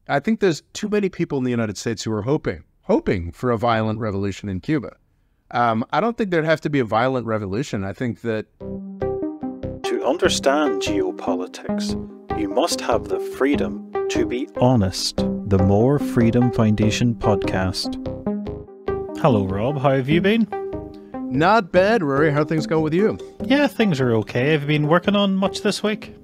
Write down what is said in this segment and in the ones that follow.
I think there's too many people in the United States who are hoping for a violent revolution in Cuba. I don't think there'd have to be a violent revolution. I think that to understand geopolitics, you must have the freedom to be honest. The More Freedom Foundation podcast. Hello, Rob. How have you been? not bad, Rory. How are things going with you? Yeah, things are okay. Have you been working on much this week?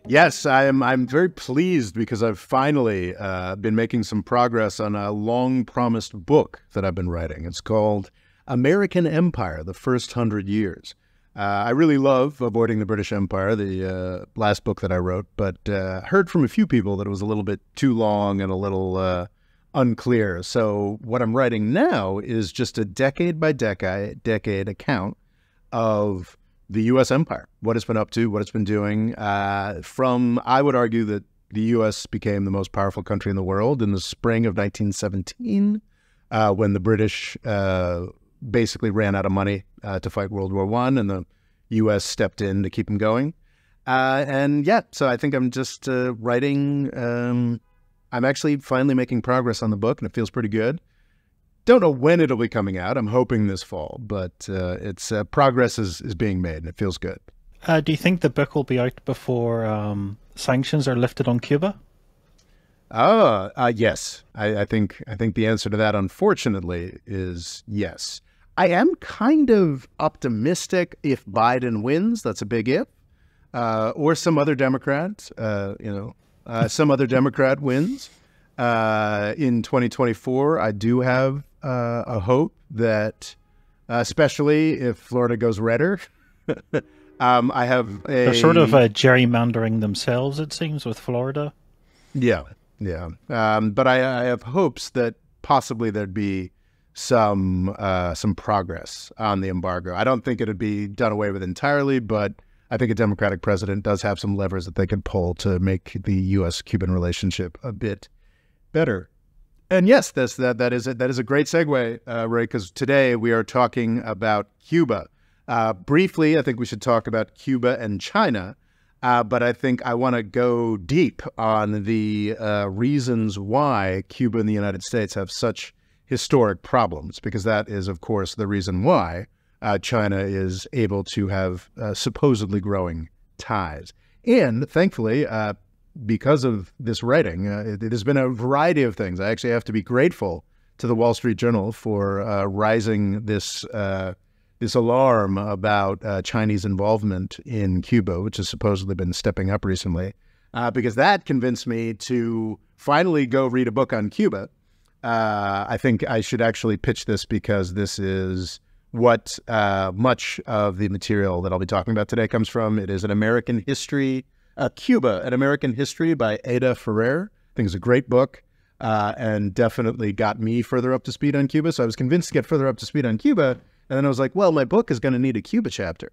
Yes, I'm very pleased because I've finally been making some progress on a long-promised book that I've been writing. It's called American Empire, The First 100 Years. I really love Avoiding the British Empire, the last book that I wrote, but heard from a few people that it was a little bit too long and a little unclear. So what I'm writing now is just a decade account of the U.S. empire, what it's been up to, what it's been doing. I would argue that the U.S. became the most powerful country in the world in the spring of 1917, when the British basically ran out of money to fight World War I, and the U.S. stepped in to keep them going. So I think I'm just writing. I'm actually finally making progress on the book, and it feels pretty good. Don't know when it'll be coming out. I'm hoping this fall, but it's progress is being made, and it feels good. Do you think the book will be out before sanctions are lifted on Cuba? Yes. I think the answer to that, unfortunately, is yes. I am kind of optimistic if Biden wins. That's a big if. Or some other Democrat. Some other Democrat wins. In 2024, I do have a hope that, especially if Florida goes redder, I have They're sort of gerrymandering themselves, it seems, with Florida. Yeah. But I have hopes that possibly there'd be some progress on the embargo. I don't think it'd be done away with entirely, but I think a Democratic president does have some levers that they can pull to make the U.S.-Cuban relationship a bit better. And yes, that is a great segue, Ray, because today we are talking about Cuba. Briefly, I think we should talk about Cuba and China, but I think I want to go deep on the reasons why Cuba and the United States have such historic problems, because that is, of course, the reason why China is able to have supposedly growing ties. And thankfully, because of this writing, there's been a variety of things. I actually have to be grateful to the Wall Street Journal for rising this alarm about Chinese involvement in Cuba, which has supposedly been stepping up recently, because that convinced me to finally go read a book on Cuba. I think I should actually pitch this because this is what much of the material that I'll be talking about today comes from. It is An American History, Cuba, An American History by Ada Ferrer. I think it's a great book and definitely got me further up to speed on Cuba. So I was convinced to get further up to speed on Cuba. And then I was like, well, my book is going to need a Cuba chapter.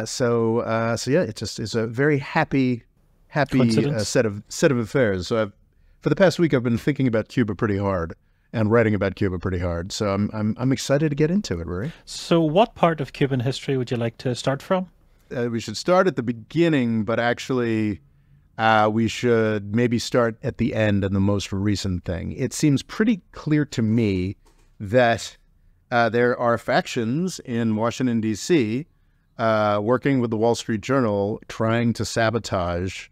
So yeah, it's a very happy set of affairs. So for the past week, I've been thinking about Cuba pretty hard and writing about Cuba pretty hard. So I'm excited to get into it, Rory. So what part of Cuban history would you like to start from? We should start at the beginning, but actually we should maybe start at the end and the most recent thing. It seems pretty clear to me that there are factions in Washington, D.C., working with the Wall Street Journal, trying to sabotage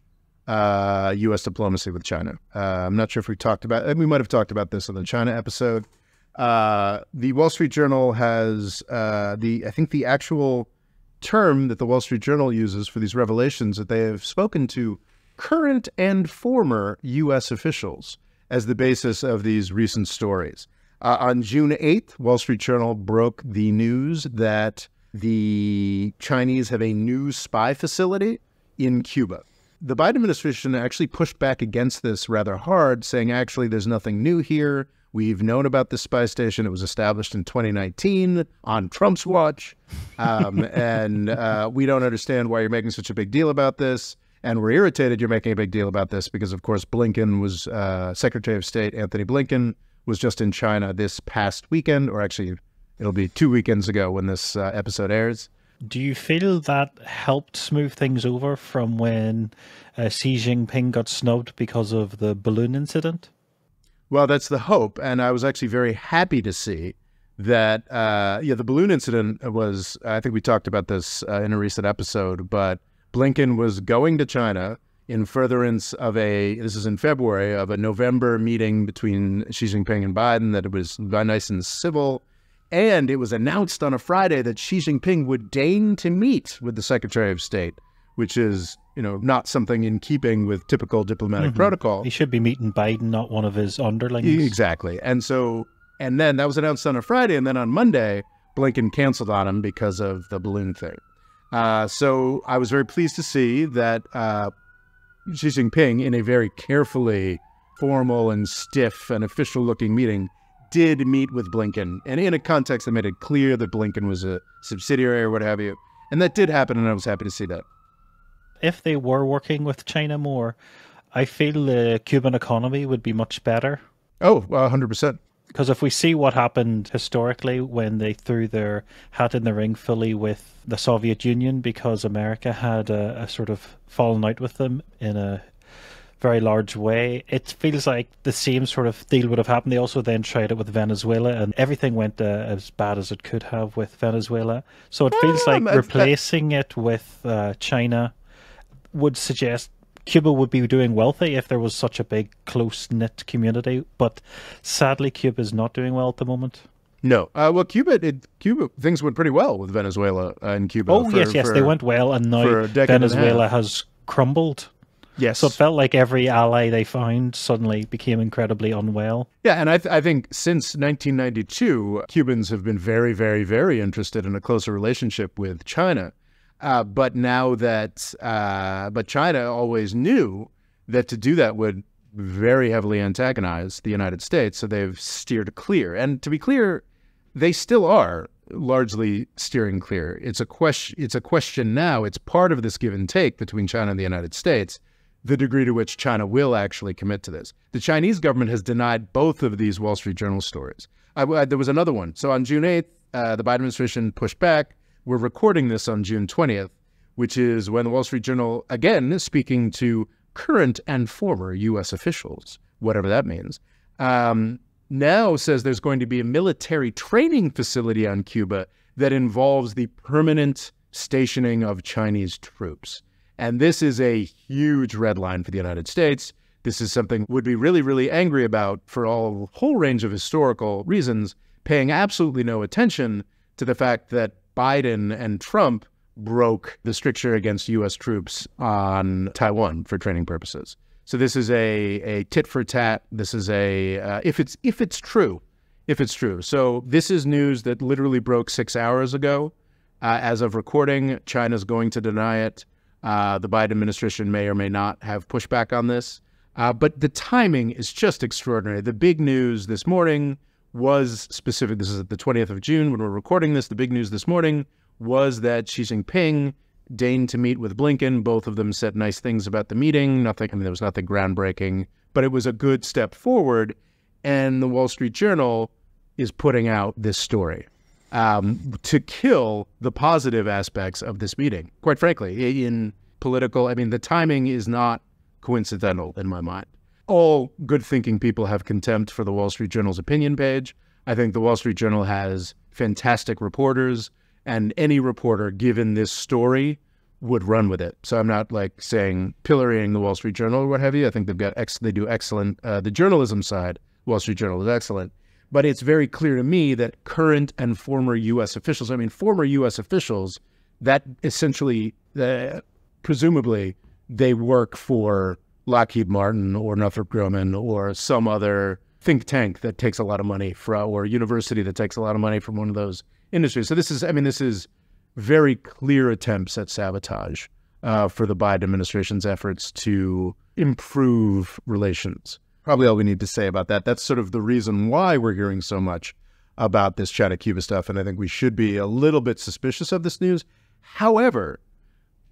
U.S. diplomacy with China. I'm not sure if we might have talked about this in the China episode. The Wall Street Journal has I think the actual term that the Wall Street Journal uses for these revelations, that they have spoken to current and former U.S. officials as the basis of these recent stories. On June 8th, Wall Street Journal broke the news that the Chinese have a new spy facility in Cuba. The Biden administration actually pushed back against this rather hard, saying, actually, there's nothing new here. We've known about this spy station. It was established in 2019 on Trump's watch. And we don't understand why you're making such a big deal about this. And we're irritated you're making a big deal about this because, of course, Secretary of State Anthony Blinken was just in China this past weekend, or actually it'll be 2 weekends ago when this episode airs. Do you feel that helped smooth things over from when Xi Jinping got snubbed because of the balloon incident? Well, that's the hope. And I was actually very happy to see that, the balloon incident was, I think we talked about this in a recent episode, but Blinken was going to China in furtherance of this is in February, of a November meeting between Xi Jinping and Biden, that it was nice and civil. And it was announced on a Friday that Xi Jinping would deign to meet with the Secretary of State, which is, not something in keeping with typical diplomatic protocol. He should be meeting Biden, not one of his underlings. Exactly. And then that was announced on a Friday, and then on Monday, Blinken canceled on him because of the balloon thing. So I was very pleased to see that Xi Jinping, in a very carefully formal and stiff and official-looking meeting, did meet with Blinken, and in a context that made it clear that Blinken was a subsidiary or what have you. And that did happen, and I was happy to see that. If they were working with China more, I feel the Cuban economy would be much better. Oh, 100%. Because if we see what happened historically when they threw their hat in the ring fully with the Soviet Union, because America had a sort of fallen out with them in a very large way, it feels like the same sort of deal would have happened. They also then tried it with Venezuela, and everything went as bad as it could have with Venezuela. So it feels like replacing it with China would suggest Cuba would be doing wealthy if there was such a big, close-knit community. But sadly, Cuba is not doing well at the moment. No. Well, Cuba, things went pretty well with Venezuela and Cuba. Oh, yes, they went well, and now Venezuela has crumbled. Yes. So it felt like every ally they found suddenly became incredibly unwell. Yeah, and I think since 1992, Cubans have been very, very, very interested in a closer relationship with China. But China always knew that to do that would very heavily antagonize the United States, so they've steered clear. And to be clear, they still are largely steering clear. It's a question now. It's part of this give and take between China and the United States, the degree to which China will actually commit to this. The Chinese government has denied both of these Wall Street Journal stories. There was another one. So on June 8th, the Biden administration pushed back. We're recording this on June 20th, which is when the Wall Street Journal, again, is speaking to current and former U.S. officials, whatever that means, now says there's going to be a military training facility on Cuba that involves the permanent stationing of Chinese troops. And this is a huge red line for the United States. This is something would be really, really angry about for a whole range of historical reasons, paying absolutely no attention to the fact that Biden and Trump broke the stricture against U.S. troops on Taiwan for training purposes. So this is a tit for tat. This is if it's true. So this is news that literally broke 6 hours ago. As of recording, China's going to deny it. The Biden administration may or may not have pushback on this. But the timing is just extraordinary. The big news this morning was specific. This is at the 20th of June when we're recording this. The big news this morning was that Xi Jinping deigned to meet with Blinken. Both of them said nice things about the meeting. There was nothing groundbreaking, but it was a good step forward. And the Wall Street Journal is putting out this story to kill the positive aspects of this meeting. Quite frankly, in political, the timing is not coincidental in my mind. All good-thinking people have contempt for the Wall Street Journal's opinion page. I think the Wall Street Journal has fantastic reporters, and any reporter given this story would run with it. So I'm not saying pillorying the Wall Street Journal or what have you. I think they do excellent. The journalism side, Wall Street Journal is excellent. But it's very clear to me that current and former U.S. officials, former U.S. officials, that essentially, presumably, they work for Lockheed Martin or Northrop Grumman or some other think tank that takes a lot of money from, or university that takes a lot of money from one of those industries. So this is very clear attempts at sabotage for the Biden administration's efforts to improve relations. Probably all we need to say about that. That's sort of the reason why we're hearing so much about this China-Cuba stuff, and I think we should be a little bit suspicious of this news. However,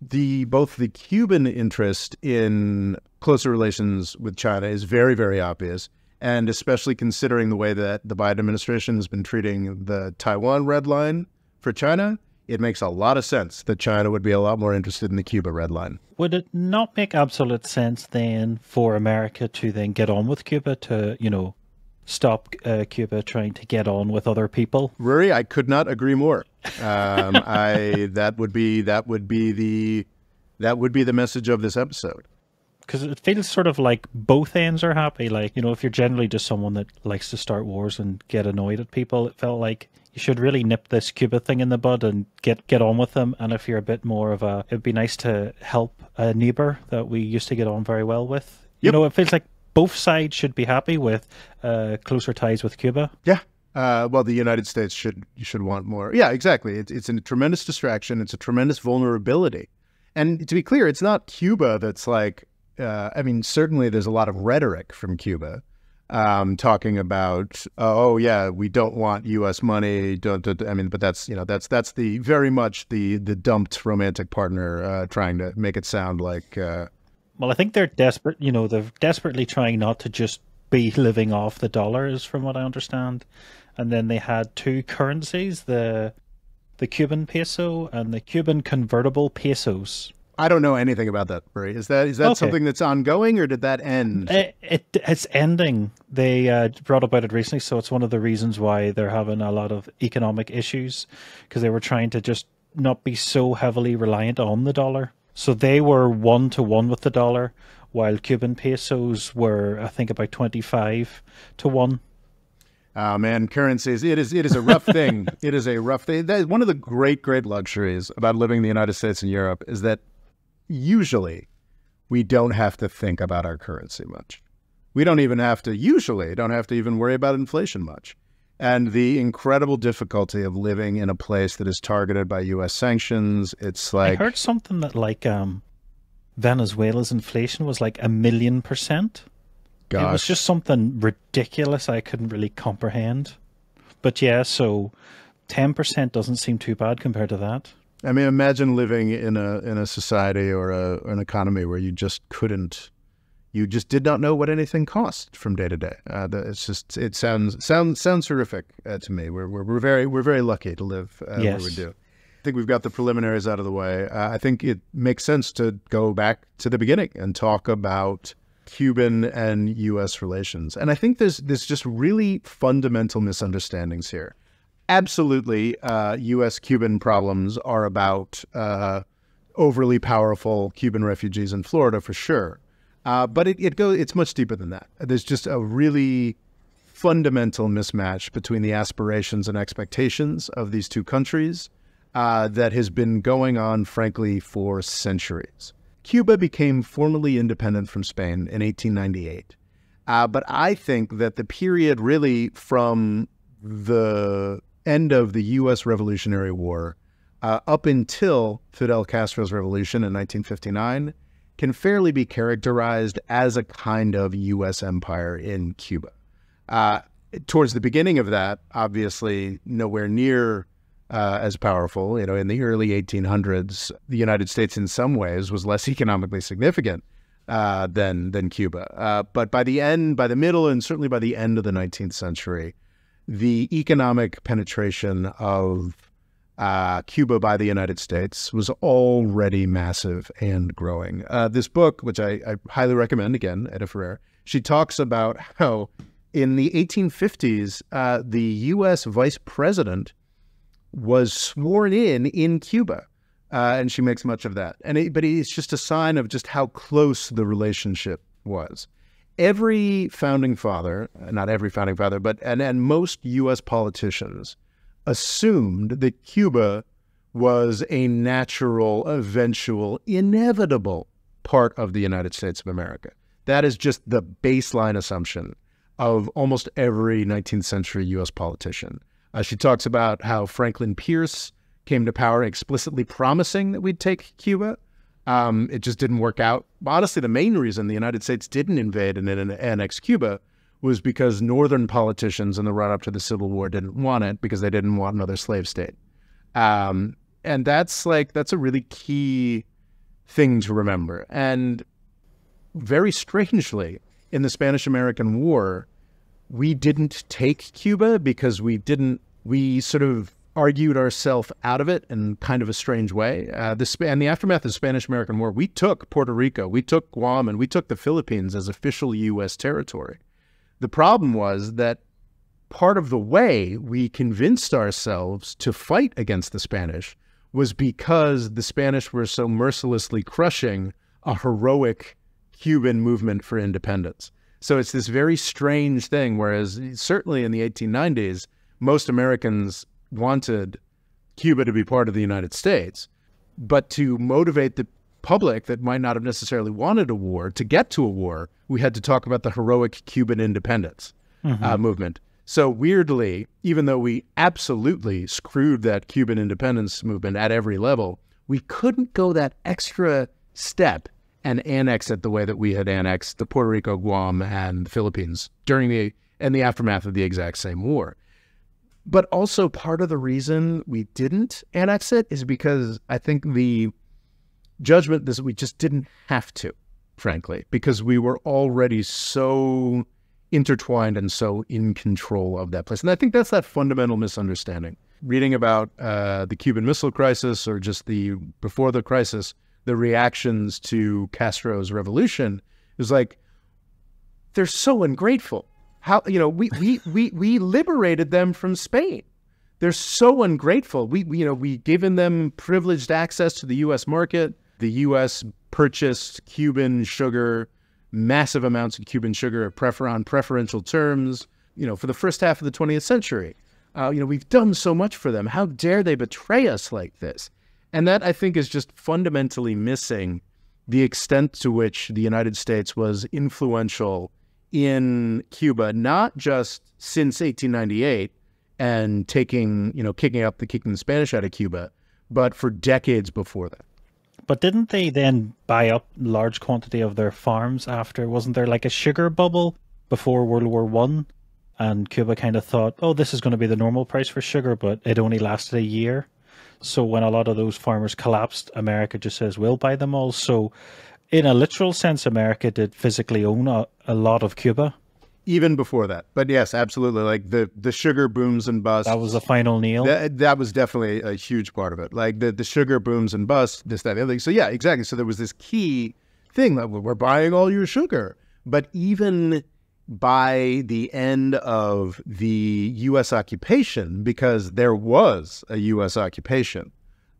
both the Cuban interest in closer relations with China is very, very obvious, and especially considering the way that the Biden administration has been treating the Taiwan red line for China, it makes a lot of sense that China would be a lot more interested in the Cuba red line. Would it not make absolute sense then for America to then get on with Cuba to, stop Cuba trying to get on with other people? Rory, I could not agree more. That would be the message of this episode. Because it feels sort of like both ends are happy. Like, if you're generally just someone that likes to start wars and get annoyed at people, it felt like you should really nip this Cuba thing in the bud and get on with them. And if you're a bit more of it'd be nice to help a neighbor that we used to get on very well with. Yep. It feels like both sides should be happy with closer ties with Cuba. Yeah. Well, the United States should want more. Yeah, exactly. It's a tremendous distraction. It's a tremendous vulnerability. And to be clear, it's not Cuba that's like, certainly there's a lot of rhetoric from Cuba talking about, we don't want U.S. money. But that's the very much the dumped romantic partner trying to make it sound like. Well, I think they're desperate. They're desperately trying not to just be living off the dollars, from what I understand. And then they had two currencies, the Cuban peso and the Cuban convertible pesos. I don't know anything about that, Brie. Is that okay. Something that's ongoing, or did that end? It's ending. They brought about it recently, so it's one of the reasons why they're having a lot of economic issues, because they were trying to just not be so heavily reliant on the dollar. So they were 1-to-1 with the dollar, while Cuban pesos were, I think, about 25-to-1. Oh, man, currencies. It is a rough thing. It is a rough thing. That is one of the great luxuries about living in the United States and Europe is that usually we don't have to think about our currency much. We don't have to even worry about inflation much. And the incredible difficulty of living in a place that is targeted by U.S. sanctions, it's like... I heard something that Venezuela's inflation was like 1,000,000%. Gosh. It was just something ridiculous I couldn't really comprehend. But yeah, so 10% doesn't seem too bad compared to that. I mean, imagine living in a society or an economy where you just did not know what anything cost from day to day. It sounds horrific to me. We're very lucky to live where we do. I think we've got the preliminaries out of the way. I think it makes sense to go back to the beginning and talk about Cuban and U.S. relations. And I think there's just really fundamental misunderstandings here. Absolutely, U.S.-Cuban problems are about overly powerful Cuban refugees in Florida, for sure. But it's much deeper than that. There's just a really fundamental mismatch between the aspirations and expectations of these two countries that has been going on, frankly, for centuries. Cuba became formally independent from Spain in 1898. But I think that the period really from the end of the U.S. Revolutionary War up until Fidel Castro's revolution in 1959 can fairly be characterized as a kind of U.S. empire in Cuba. Towards the beginning of that, obviously nowhere near as powerful. In the early 1800s, the United States in some ways was less economically significant than Cuba. But by the middle and certainly by the end of the 19th century, the economic penetration of Cuba by the United States was already massive and growing. This book, which I highly recommend, again, Edith Ferrer, she talks about how in the 1850s, the U.S. vice president was sworn in Cuba, and she makes much of that. But it's just a sign of just how close the relationship was. Every founding father, not every founding father, but and most U.S. politicians assumed that Cuba was a natural, eventual, inevitable part of the United States of America. That is just the baseline assumption of almost every 19th century U.S. politician. She talks about how Franklin Pierce came to power explicitly promising that we'd take Cuba. It just didn't work out. Honestly, the main reason the United States didn't invade and annex Cuba was because Northern politicians in the run-up to the Civil War didn't want it because they didn't want another slave state. And that's a really key thing to remember. And very strangely, in the Spanish-American War, we didn't take Cuba because we sort of argued ourselves out of it in kind of a strange way. In the aftermath of the Spanish-American War, we took Puerto Rico, we took Guam, and we took the Philippines as official U.S. territory. The problem was that part of the way we convinced ourselves to fight against the Spanish was because the Spanish were so mercilessly crushing a heroic Cuban movement for independence. So it's this very strange thing, whereas certainly in the 1890s, most Americans wanted Cuba to be part of the United States, but to motivate the public that might not have necessarily wanted a war, to get to a war, we had to talk about the heroic Cuban independence movement. So weirdly, even though we absolutely screwed that Cuban independence movement at every level, we couldn't go that extra step and annex it the way that we had annexed the Puerto Rico, Guam, and the Philippines during the aftermath of the exact same war. But also part of the reason we didn't annex it is because I think the judgment is we just didn't have to, frankly, because we were already so intertwined and so in control of that place. And I think that's that fundamental misunderstanding. Reading about the Cuban Missile Crisis or just before the crisis, the reactions to Castro's revolution is like, they're so ungrateful. How, we liberated them from Spain. They're so ungrateful. We given them privileged access to the U.S. market. The U.S. purchased Cuban sugar, massive amounts of Cuban sugar on preferential terms, for the first half of the 20th century. We've done so much for them. How dare they betray us like this? And that, I think, is just fundamentally missing the extent to which the United States was influential in Cuba, not just since 1898 and kicking the Spanish out of Cuba, but for decades before that. But didn't they then buy up large quantity of their farms after? Wasn't there like a sugar bubble before World War I? And Cuba kind of thought, oh, this is going to be the normal price for sugar, but it only lasted a year. So when a lot of those farmers collapsed, America just says, we'll buy them all. So in a literal sense, America did physically own a lot of Cuba. Even before that. But yes, absolutely. Like the sugar booms and busts. That was the final nail. That was definitely a huge part of it. Like the sugar booms and busts, this, that, the other thing. So yeah, exactly. So there was this key thing that we're buying all your sugar. But even by the end of the U.S. occupation, because there was a U.S. occupation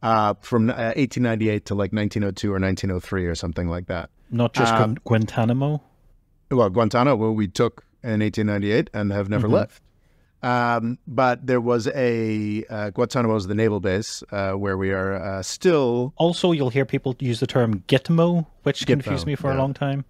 from 1898 to like 1902 or 1903 or something like that. Not just Guantanamo? Well, Guantanamo, we took in 1898 and have never left. But there was Guantanamo is the naval base where we are still. Also, you'll hear people use the term Gitmo, which confused me for a long time.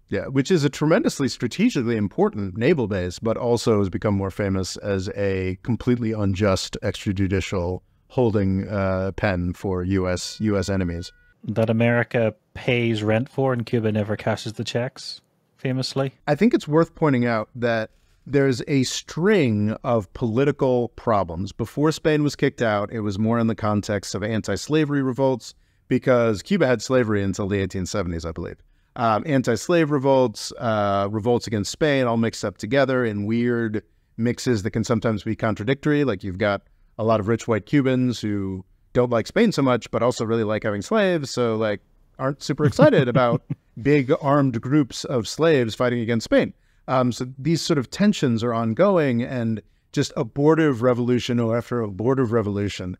Yeah, which is a tremendously strategically important naval base, but also has become more famous as a completely unjust extrajudicial holding pen for U.S. enemies. That America pays rent for and Cuba never cashes the checks, famously. I think it's worth pointing out that there's a string of political problems. Before Spain was kicked out, it was more in the context of anti-slavery revolts, because Cuba had slavery until the 1870s, I believe. Anti-slave revolts, revolts against Spain, all mixed up together in weird mixes that can sometimes be contradictory. Like you've got a lot of rich white Cubans who don't like Spain so much, but also really like having slaves. So like aren't super excited about big armed groups of slaves fighting against Spain. So these sort of tensions are ongoing, and just abortive revolution after abortive revolution.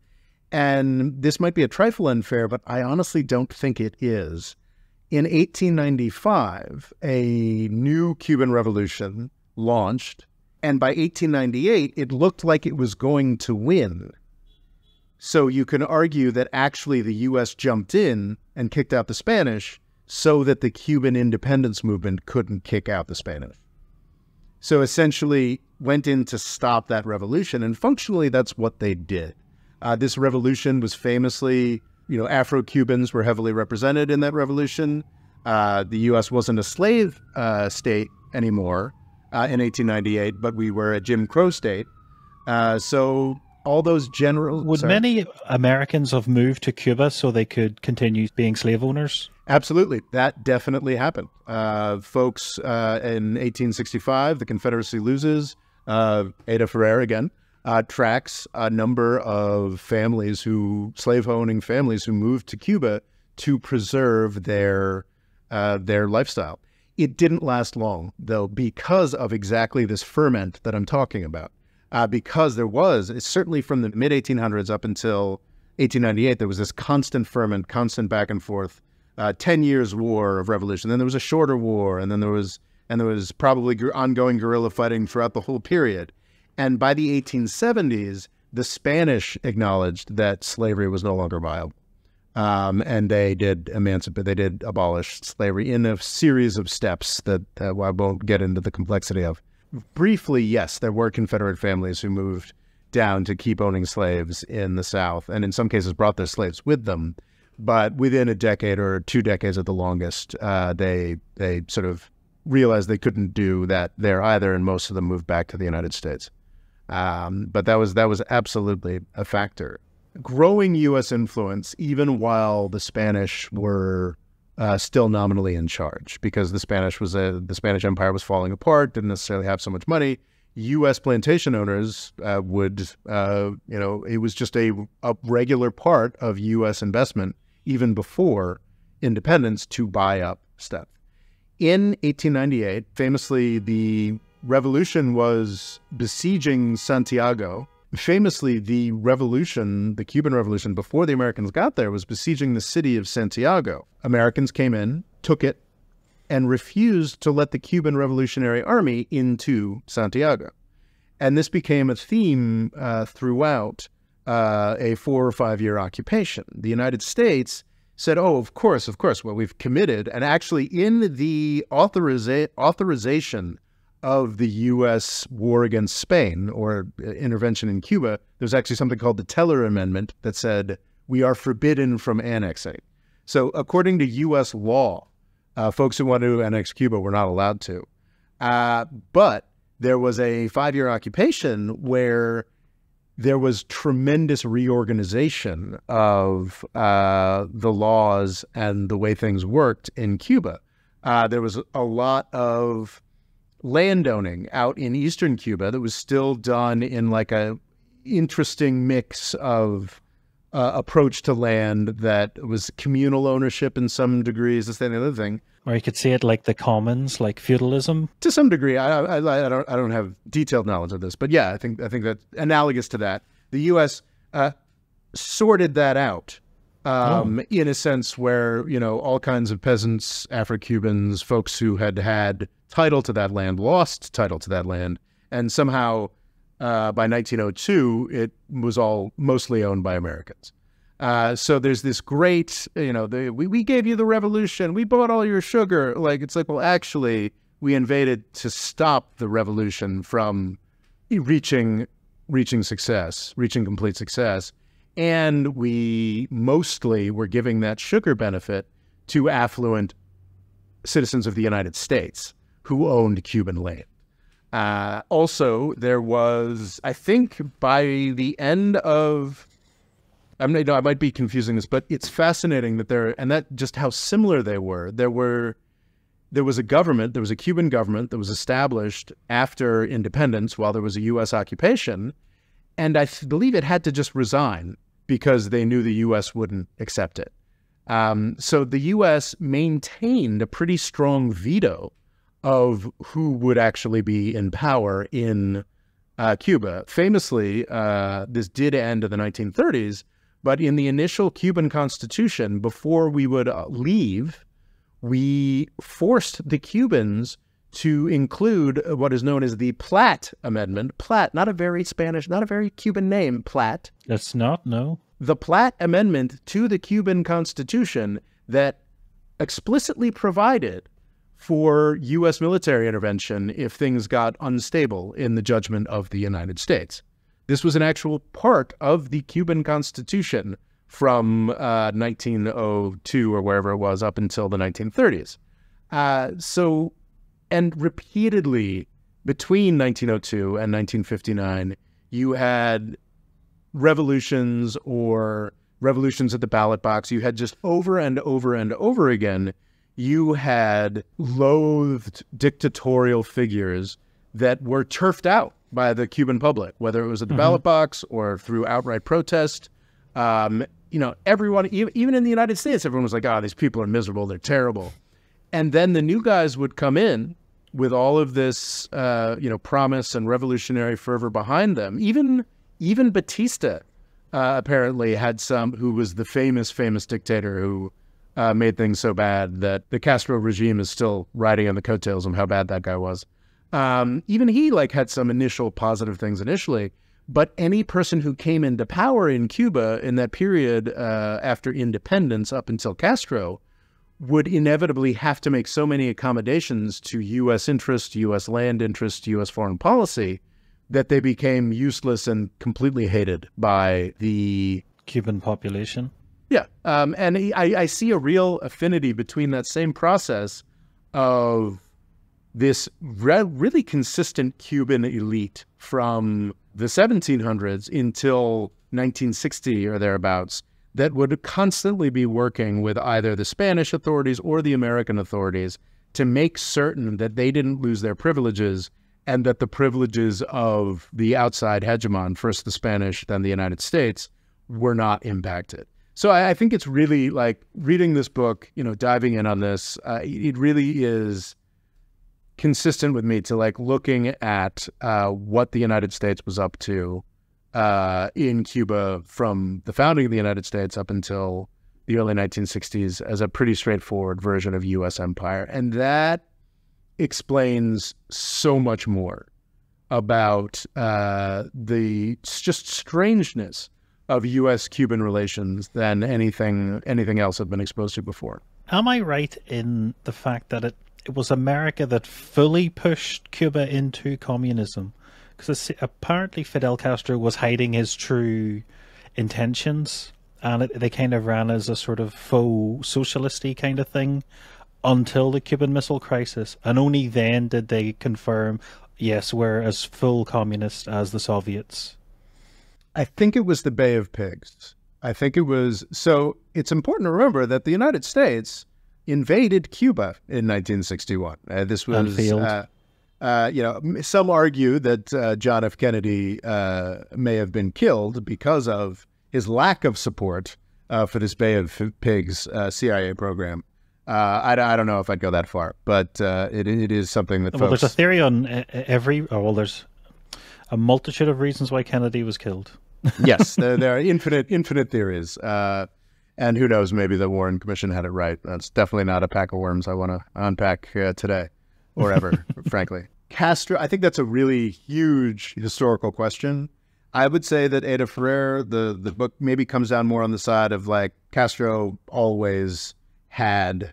And this might be a trifle unfair, but I honestly don't think it is. In 1895, a new Cuban revolution launched, and by 1898, it looked like it was going to win. So you can argue that actually the U.S. jumped in and kicked out the Spanish so that the Cuban independence movement couldn't kick out the Spanish. So essentially went in to stop that revolution, and functionally that's what they did. This revolution was famously, Afro-Cubans were heavily represented in that revolution. The U.S. wasn't a slave state anymore in 1898, but we were a Jim Crow state. So all those general... Would many Americans have moved to Cuba so they could continue being slave owners? Absolutely. That definitely happened. Folks in 1865, the Confederacy loses. Ada Ferrer again. tracks a number of slave-owning families who moved to Cuba to preserve their lifestyle. It didn't last long, though, because of exactly this ferment that I'm talking about. Because it's certainly from the mid-1800s up until 1898, there was this constant ferment, constant back and forth, 10 years war of revolution. Then there was a shorter war, and then there was probably ongoing guerrilla fighting throughout the whole period. And by the 1870s, the Spanish acknowledged that slavery was no longer viable. And they did abolish slavery in a series of steps that I won't get into the complexity of. Briefly, yes, there were Confederate families who moved down to keep owning slaves in the South, and in some cases brought their slaves with them. But within a decade or 2 decades at the longest, they sort of realized they couldn't do that there either, and most of them moved back to the United States. But that was absolutely a factor. Growing U.S. influence, even while the Spanish were still nominally in charge, because the Spanish Empire was falling apart, didn't necessarily have so much money. U.S. plantation owners it was just a regular part of U.S. investment, even before independence, to buy up stuff. In 1898, famously, the revolution was besieging Santiago. Famously, the Cuban Revolution, before the Americans got there, was besieging the city of Santiago. Americans came in, took it, and refused to let the Cuban Revolutionary Army into Santiago. And this became a theme throughout a 4 or 5 year occupation. The United States said, oh, of course, well, we've committed. And actually, in the authorization of the U.S. war against Spain, or intervention in Cuba, there's actually something called the Teller Amendment that said, we are forbidden from annexing. So according to U.S. law, folks who wanted to annex Cuba were not allowed to. But there was a 5 year occupation where there was tremendous reorganization of the laws and the way things worked in Cuba. There was a lot of landowning out in eastern Cuba that was still done in like a interesting mix of approach to land that was communal ownership in some degrees, this, that, and the other thing. Or you could say it like the commons, like feudalism. To some degree, I don't have detailed knowledge of this, but yeah, I think that analogous to that, the U.S. Sorted that out in a sense where all kinds of peasants, Afro-Cubans, folks who had title to that land lost title to that land, and somehow by 1902 it was all mostly owned by Americans. So there's this great, we gave you the revolution, we bought all your sugar. It's like, well, actually, we invaded to stop the revolution from reaching success, reaching complete success. And we mostly were giving that sugar benefit to affluent citizens of the United States who owned Cuban land. Also, there was, I think by the end of, I might be confusing this, but it's fascinating that just how similar they were. There was a Cuban government that was established after independence while there was a U.S. occupation, and I believe it had to just resign because they knew the U.S. wouldn't accept it. So the U.S. maintained a pretty strong veto of who would actually be in power in Cuba. Famously, this did end in the 1930s, but in the initial Cuban Constitution, before we would leave, we forced the Cubans to include what is known as the Platt Amendment. Platt, not a very Spanish, not a very Cuban name, Platt. That's not, no. The Platt Amendment to the Cuban Constitution that explicitly provided for U.S. military intervention if things got unstable in the judgment of the United States. This was an actual part of the Cuban Constitution from 1902 or wherever it was up until the 1930s. And repeatedly between 1902 and 1959, you had revolutions or revolutions at the ballot box. You had just over and over and over again, you had loathed dictatorial figures that were turfed out by the Cuban public, whether it was at the ballot box or through outright protest. Everyone, even in the United States, everyone was like, "Oh, these people are miserable. They're terrible." And then the new guys would come in with all of this, promise and revolutionary fervor behind them. Even Batista apparently had who was the famous dictator who made things so bad that the Castro regime is still riding on the coattails of how bad that guy was. Even he had some initial positive things initially, but any person who came into power in Cuba in that period after independence up until Castro would inevitably have to make so many accommodations to U.S. interest, U.S. land interest, U.S. foreign policy that they became useless and completely hated by the Cuban population. Yeah. And I see a real affinity between that same process of this really consistent Cuban elite from the 1700s until 1960 or thereabouts that would constantly be working with either the Spanish authorities or the American authorities to make certain that they didn't lose their privileges and that the privileges of the outside hegemon, first the Spanish, then the United States, were not impacted. So I think it's really reading this book, diving in on this, it really is consistent with me to looking at what the United States was up to in Cuba from the founding of the United States up until the early 1960s as a pretty straightforward version of U.S. empire. And that explains so much more about the just strangeness of U.S.-Cuban relations than anything else I've been exposed to before. Am I right in the fact that it was America that fully pushed Cuba into communism? Because apparently Fidel Castro was hiding his true intentions, and they kind of ran as a sort of faux socialist-y kind of thing until the Cuban Missile Crisis, and only then did they confirm, yes, we're as full communist as the Soviets. I think it was the Bay of Pigs. I think it was... So it's important to remember that the United States invaded Cuba in 1961. This was... some argue that John F. Kennedy may have been killed because of his lack of support for this Bay of Pigs CIA program. I don't know if I'd go that far, but it is something that there's a theory on there's a multitude of reasons why Kennedy was killed. Yes, there are infinite theories. And who knows, maybe the Warren Commission had it right. That's definitely not a pack of worms I want to unpack today or ever, frankly. Castro, I think that's a really huge historical question. I would say that Ada Ferrer, the book maybe comes down more on the side of Castro always had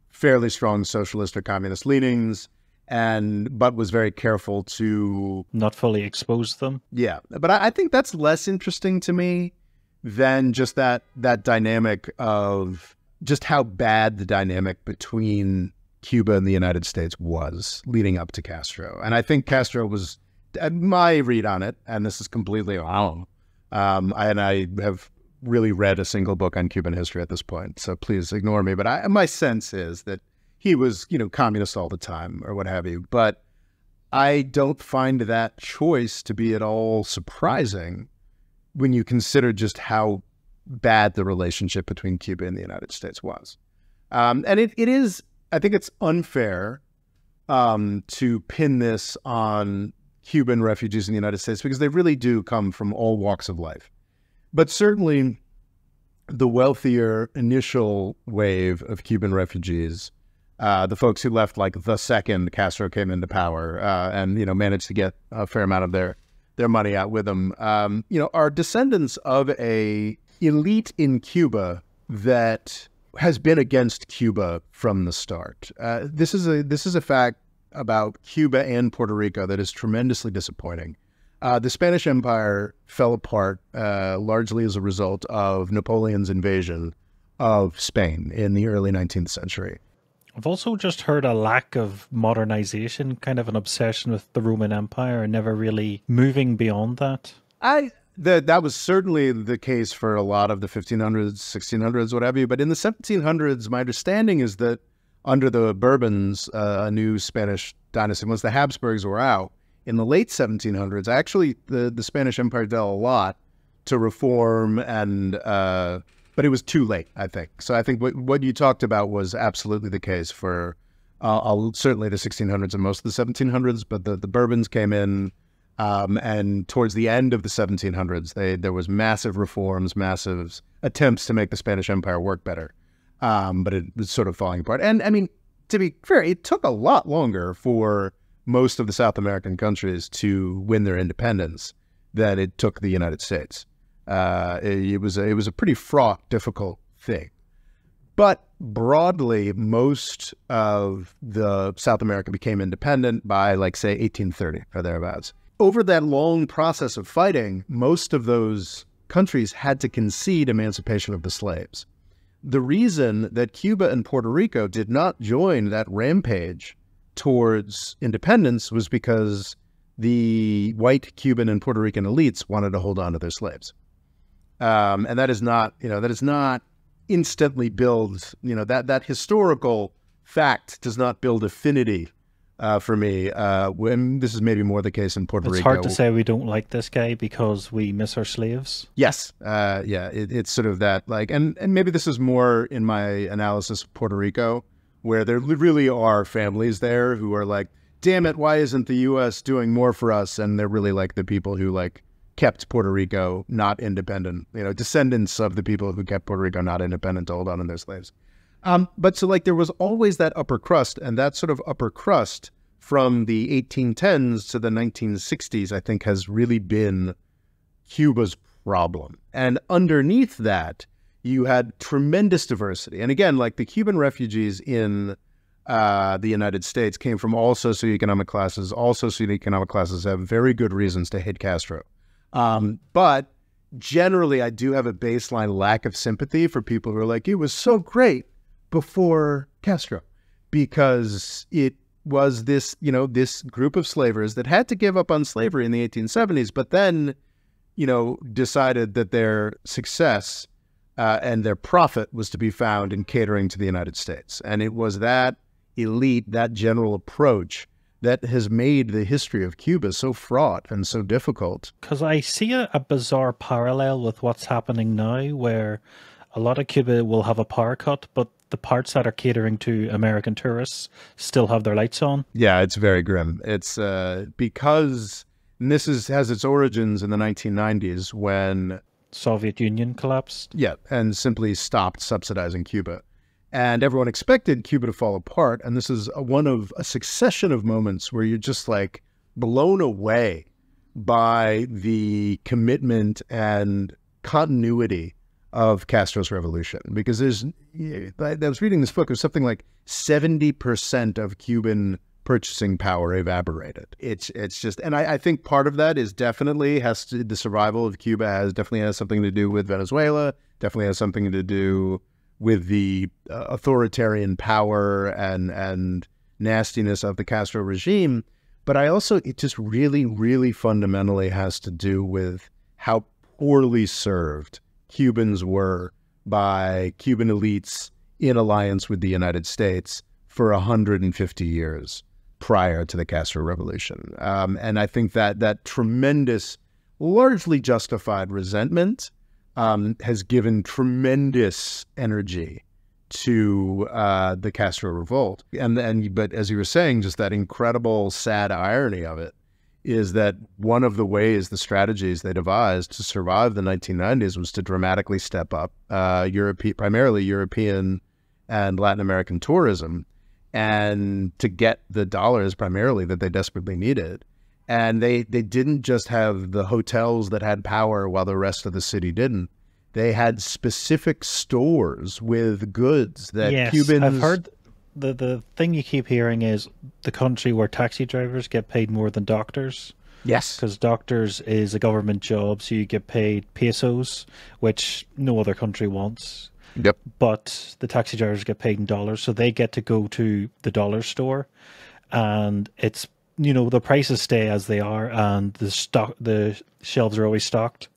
fairly strong socialist or communist leanings, but was very careful to not fully expose them. Yeah, but I think that's less interesting to me than just that dynamic of just how bad the dynamic between Cuba and the United States was leading up to Castro. And I think Castro was, my read on it, and this is completely wrong, and I have really read a single book on Cuban history at this point, so please ignore me, but my sense is that he was, communist all the time or what have you. But I don't find that choice to be at all surprising when you consider just how bad the relationship between Cuba and the United States was. And it is, I think it's unfair to pin this on Cuban refugees in the United States because they really do come from all walks of life. But certainly the wealthier initial wave of Cuban refugees, the folks who left the second Castro came into power and, managed to get a fair amount of their money out with them, are descendants of a elite in Cuba that has been against Cuba from the start. This is a fact about Cuba and Puerto Rico that is tremendously disappointing. The Spanish Empire fell apart largely as a result of Napoleon's invasion of Spain in the early 19th century. I've also just heard a lack of modernization, kind of an obsession with the Roman Empire and never really moving beyond that. That was certainly the case for a lot of the 1500s, 1600s, what have you. But in the 1700s, my understanding is that under the Bourbons, a new Spanish dynasty, once the Habsburgs were out, in the late 1700s. Actually, the Spanish Empire did a lot to reform, but it was too late, I think. So I think what you talked about was absolutely the case for certainly the 1600s and most of the 1700s, but the Bourbons came in, and towards the end of the 1700s, there was massive reforms, massive attempts to make the Spanish Empire work better, but it was sort of falling apart. And I mean, to be fair, it took a lot longer for most of the South American countries to win their independence than it took the United States. It was a pretty fraught, difficult thing. But broadly, most of the South America became independent by, like, say, 1830 or thereabouts. Over that long process of fighting, most of those countries had to concede emancipation of the slaves. The reason that Cuba and Puerto Rico did not join that rampage towards independence was because the white Cuban and Puerto Rican elites wanted to hold on to their slaves. And that is not instantly build, that historical fact does not build affinity for me. When this is maybe more the case in Puerto Rico. It's hard to say we don't like this guy because we miss our slaves. Yes. Yeah, it's sort of that, like, and maybe this is more in my analysis of Puerto Rico, where there really are families there who are like, damn it, why isn't the U.S. doing more for us? And they're really like the people who, like, kept Puerto Rico not independent, descendants of the people who kept Puerto Rico not independent to hold on to their slaves. But so, like, there was always that upper crust, and that sort of upper crust from the 1810s to the 1960s, I think, has really been Cuba's problem. And underneath that, you had tremendous diversity. And again, like, the Cuban refugees in the United States came from all socioeconomic classes. All socioeconomic classes have very good reasons to hate Castro. But generally, I do have a baseline lack of sympathy for people who are like, it was so great before Castro, because it was this, this group of slavers that had to give up on slavery in the 1870s, but then, decided that their success and their profit was to be found in catering to the United States. And it was that elite, that general approach that has made the history of Cuba so fraught and so difficult. Because I see a bizarre parallel with what's happening now, where a lot of Cuba will have a power cut, but the parts that are catering to American tourists still have their lights on. Yeah, it's very grim. It's because this has its origins in the 1990s when Soviet Union collapsed. Yeah, and simply stopped subsidizing Cuba. And everyone expected Cuba to fall apart. And this is one of a succession of moments where you're just, like, blown away by the commitment and continuity of Castro's revolution. Because I was reading this book, it was something like 70% of Cuban purchasing power evaporated. It's just, and I think part of that is definitely the survival of Cuba definitely has something to do with Venezuela, definitely has something to do with the authoritarian power and nastiness of the Castro regime. But it just really, really fundamentally has to do with how poorly served Cubans were by Cuban elites in alliance with the United States for 150 years prior to the Castro Revolution. And I think that tremendous, largely justified resentment has given tremendous energy to the Castro revolt. But as you were saying, just that incredible, sad irony of it is that one of the ways, the strategies they devised to survive the 1990s was to dramatically step up primarily European and Latin American tourism, and to get the dollars primarily that they desperately needed. And they didn't just have the hotels that had power while the rest of the city didn't. They had specific stores with goods that Cubans... I've heard the thing you keep hearing is the country where taxi drivers get paid more than doctors. Yes. Because doctors is a government job, so you get paid pesos, which no other country wants. Yep. But the taxi drivers get paid in dollars, so they get to go to the dollar store, and it's, the prices stay as they are, and the shelves are always stocked,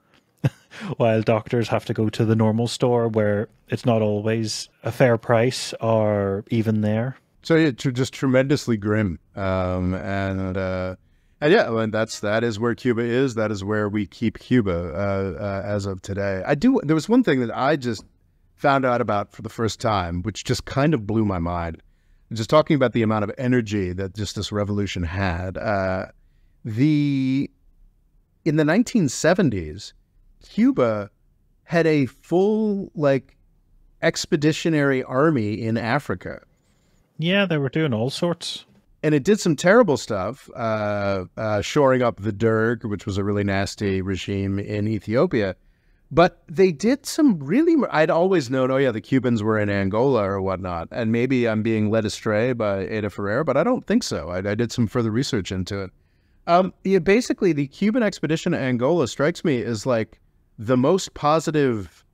while doctors have to go to the normal store where it's not always a fair price or even there. So yeah, just tremendously grim, And yeah, and that is where Cuba is. That is where we keep Cuba as of today. There was one thing that I just found out about for the first time, which just kind of blew my mind. Just talking about the amount of energy that just this revolution had. In the 1970s, Cuba had a full expeditionary army in Africa. Yeah, they were doing all sorts. And it did some terrible stuff, shoring up the Derg, which was a really nasty regime in Ethiopia. But they did some really, I'd always known, oh yeah, the Cubans were in Angola or whatnot. And maybe I'm being led astray by Ada Ferrer, but I don't think so. I did some further research into it. Basically, the Cuban expedition to Angola strikes me as like the most positive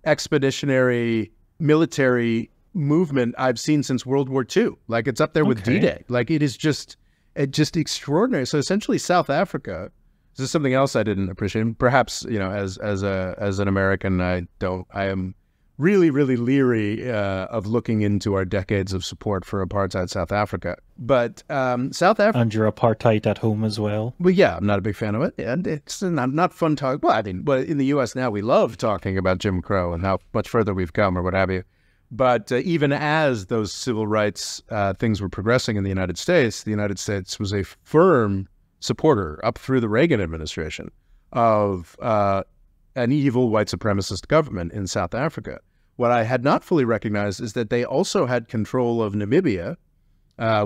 expeditionary military movement I've seen since World War II. Like, it's up there with D-Day. Like, it's just extraordinary. So essentially, South Africa. This is something else I didn't appreciate. Perhaps, as an American, I am really, really leery of looking into our decades of support for apartheid South Africa. But South Africa... And your apartheid at home as well. Well, yeah, I'm not a big fan of it. And it's not fun talking. Well, I mean, but in the U.S. now, we love talking about Jim Crow and how much further we've come or what have you. But even as those civil rights things were progressing in the United States was a firm supporter up through the Reagan administration of an evil white supremacist government in South Africa. What I had not fully recognized is that they also had control of Namibia,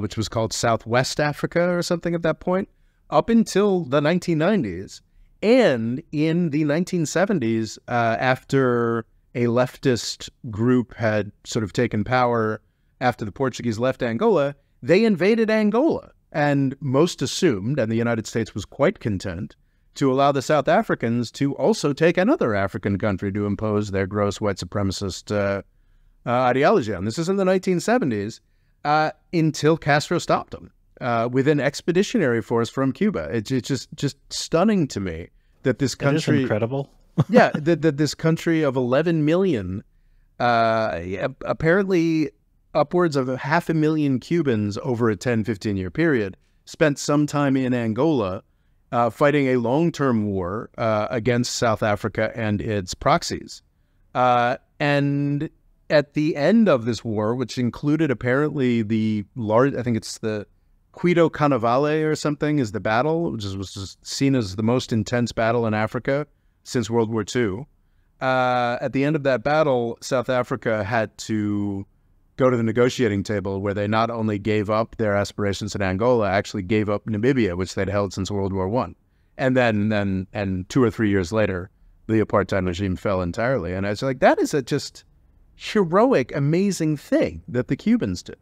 which was called Southwest Africa or something at that point, up until the 1990s. And in the 1970s, after a leftist group had sort of taken power after the Portuguese left Angola, they invaded Angola. And most assumed, and the United States was quite content, to allow the South Africans to also take another African country to impose their gross white supremacist ideology on. This is in the 1970s, until Castro stopped them with an expeditionary force from Cuba. It's just stunning to me that this country... It is incredible. Yeah, that this country of 11 million, apparently upwards of 500,000 Cubans over a 10, 15-year period, spent some time in Angola fighting a long-term war against South Africa and its proxies. And at the end of this war, which included apparently the large, I think it's the Quito Carnavale or something, is the battle, which was seen as the most intense battle in Africa since World War II. At the end of that battle, South Africa had to go to the negotiating table, where they not only gave up their aspirations in Angola, actually gave up Namibia, which they'd held since World War I. And then 2 or 3 years later, the apartheid regime fell entirely. And I was like, that is a just heroic, amazing thing that the Cubans did.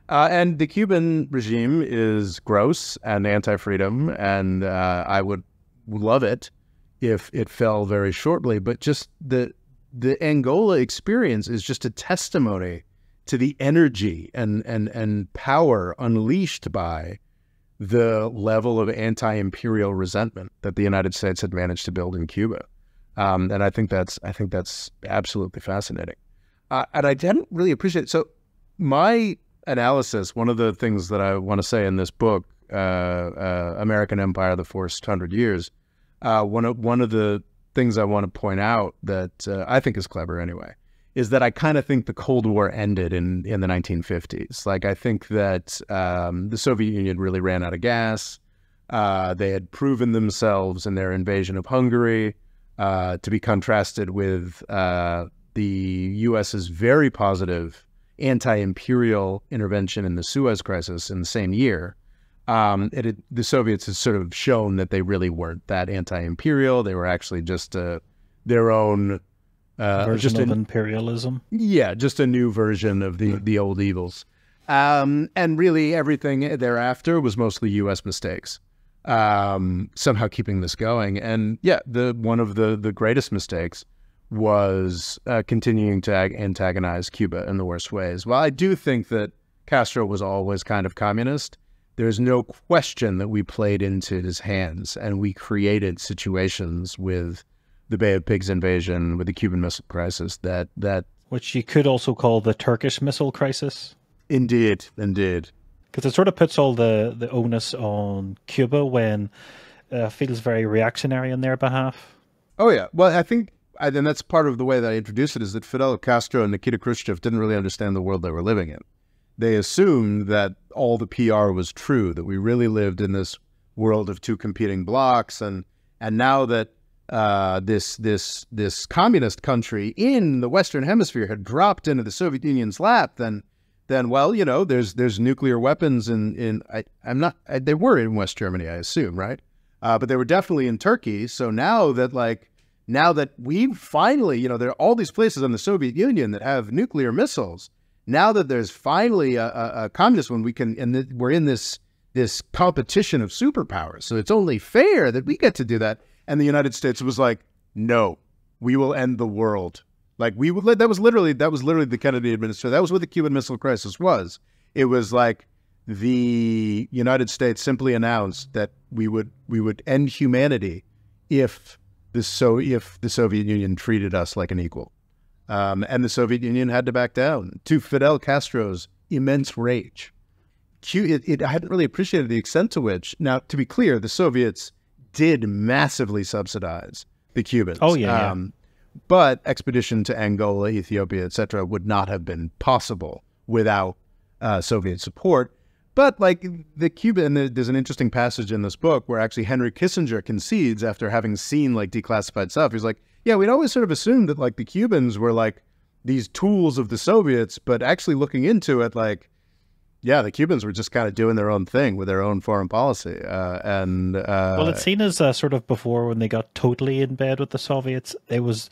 And the Cuban regime is gross and anti-freedom, and I would love it if it fell very shortly. But just the Angola experience is just a testimony to the energy and power unleashed by the level of anti-imperial resentment that the United States had managed to build in Cuba. And I think that's absolutely fascinating. And I didn't really appreciate it. So my analysis, one of the things that I want to say in this book, American Empire, The First 100 Years, one of the things I want to point out that I think is clever anyway, is that I kind of think the Cold War ended in the 1950s. Like, I think that the Soviet Union really ran out of gas. They had proven themselves in their invasion of Hungary, to be contrasted with the U.S.'s very positive anti-imperial intervention in the Suez Crisis in the same year. The Soviets had sort of shown that they really weren't that anti-imperial. They were actually just their own... version of imperialism. Yeah, just a new version of the old evils. And really everything thereafter was mostly U.S. mistakes, somehow keeping this going. And yeah, one of the greatest mistakes was continuing to antagonize Cuba in the worst ways. While I do think that Castro was always kind of communist, there's no question that we played into his hands, and we created situations with the Bay of Pigs invasion, with the Cuban Missile Crisis, that which you could also call the Turkish Missile Crisis. Indeed. Because it sort of puts all the onus on Cuba when feels very reactionary on their behalf. Oh, yeah. Well, I think, and that's part of the way that I introduced it, is that Fidel Castro and Nikita Khrushchev didn't really understand the world they were living in. They assumed that all the PR was true, that we really lived in this world of two competing blocks, and now that this communist country in the Western Hemisphere had dropped into the Soviet Union's lap, then well, you know, there's nuclear weapons they were in West Germany, I assume, right? But they were definitely in Turkey. So now that we finally, you know, there are all these places in the Soviet Union that have nuclear missiles. Now that there's finally a communist one, we're in this competition of superpowers. So it's only fair that we get to do that. And the United States was like, no, we will end the world. Like that was literally the Kennedy administration. That was what the Cuban Missile Crisis was. It was like the United States simply announced that we would end humanity if the Soviet Union treated us like an equal. And the Soviet Union had to back down to Fidel Castro's immense rage. I hadn't really appreciated the extent to which, now, to be clear, the Soviets did massively subsidize the Cubans. Oh, yeah. But expedition to Angola, Ethiopia, etc., would not have been possible without Soviet support. But like the Cuban, there's an interesting passage in this book where actually Henry Kissinger concedes after having seen like declassified stuff. He's like, yeah, we'd always sort of assumed that like the Cubans were like these tools of the Soviets, but actually looking into it, like, yeah, the Cubans were just kind of doing their own thing with their own foreign policy. Well, it's seen as sort of before when they got totally in bed with the Soviets, it was,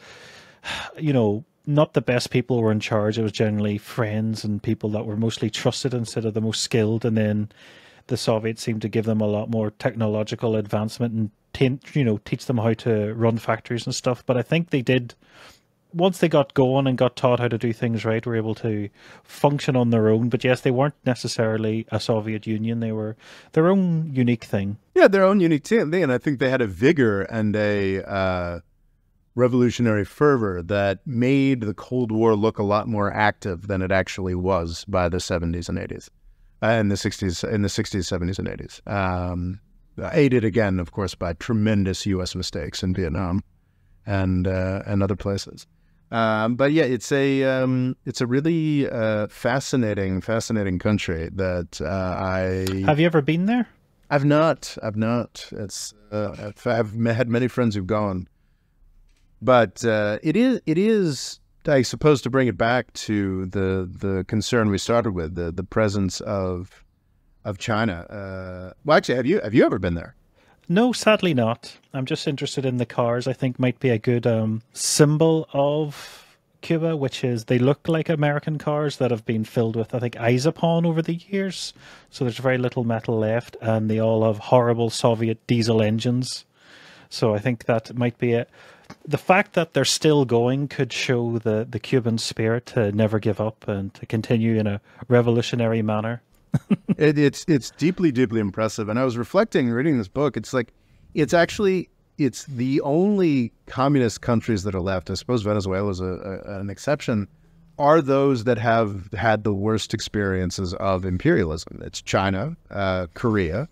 you know, not the best people were in charge. It was generally friends and people that were mostly trusted instead of the most skilled. And then the Soviets seemed to give them a lot more technological advancement and, teach them how to run factories and stuff. But I think they did, once they got going and got taught how to do things right, were able to function on their own. But yes, they weren't necessarily a Soviet Union. They were their own unique thing. Yeah, their own unique thing. And I think they had a vigor and a revolutionary fervor that made the Cold War look a lot more active than it actually was by the 70s and 80s, in the 60s, 70s, and 80s. Aided again, of course, by tremendous U.S. mistakes in Vietnam and other places. But yeah, it's a really fascinating country that Have you ever been there? I've not. It's I've had many friends who've gone. But it is, I suppose, to bring it back to the concern we started with, the presence of China. Well, actually, have you ever been there? No, sadly not. I'm just interested in the cars. I think might be a good symbol of Cuba, which is they look like American cars that have been filled with, I think, Isopon over the years. So there's very little metal left, and they all have horrible Soviet diesel engines. So I think that might be it. The fact that they're still going could show the Cuban spirit to never give up and to continue in a revolutionary manner. It's deeply, deeply impressive. And I was reflecting, reading this book, it's like, it's the only communist countries that are left, I suppose Venezuela is an exception, are those that have had the worst experiences of imperialism. It's China, Korea,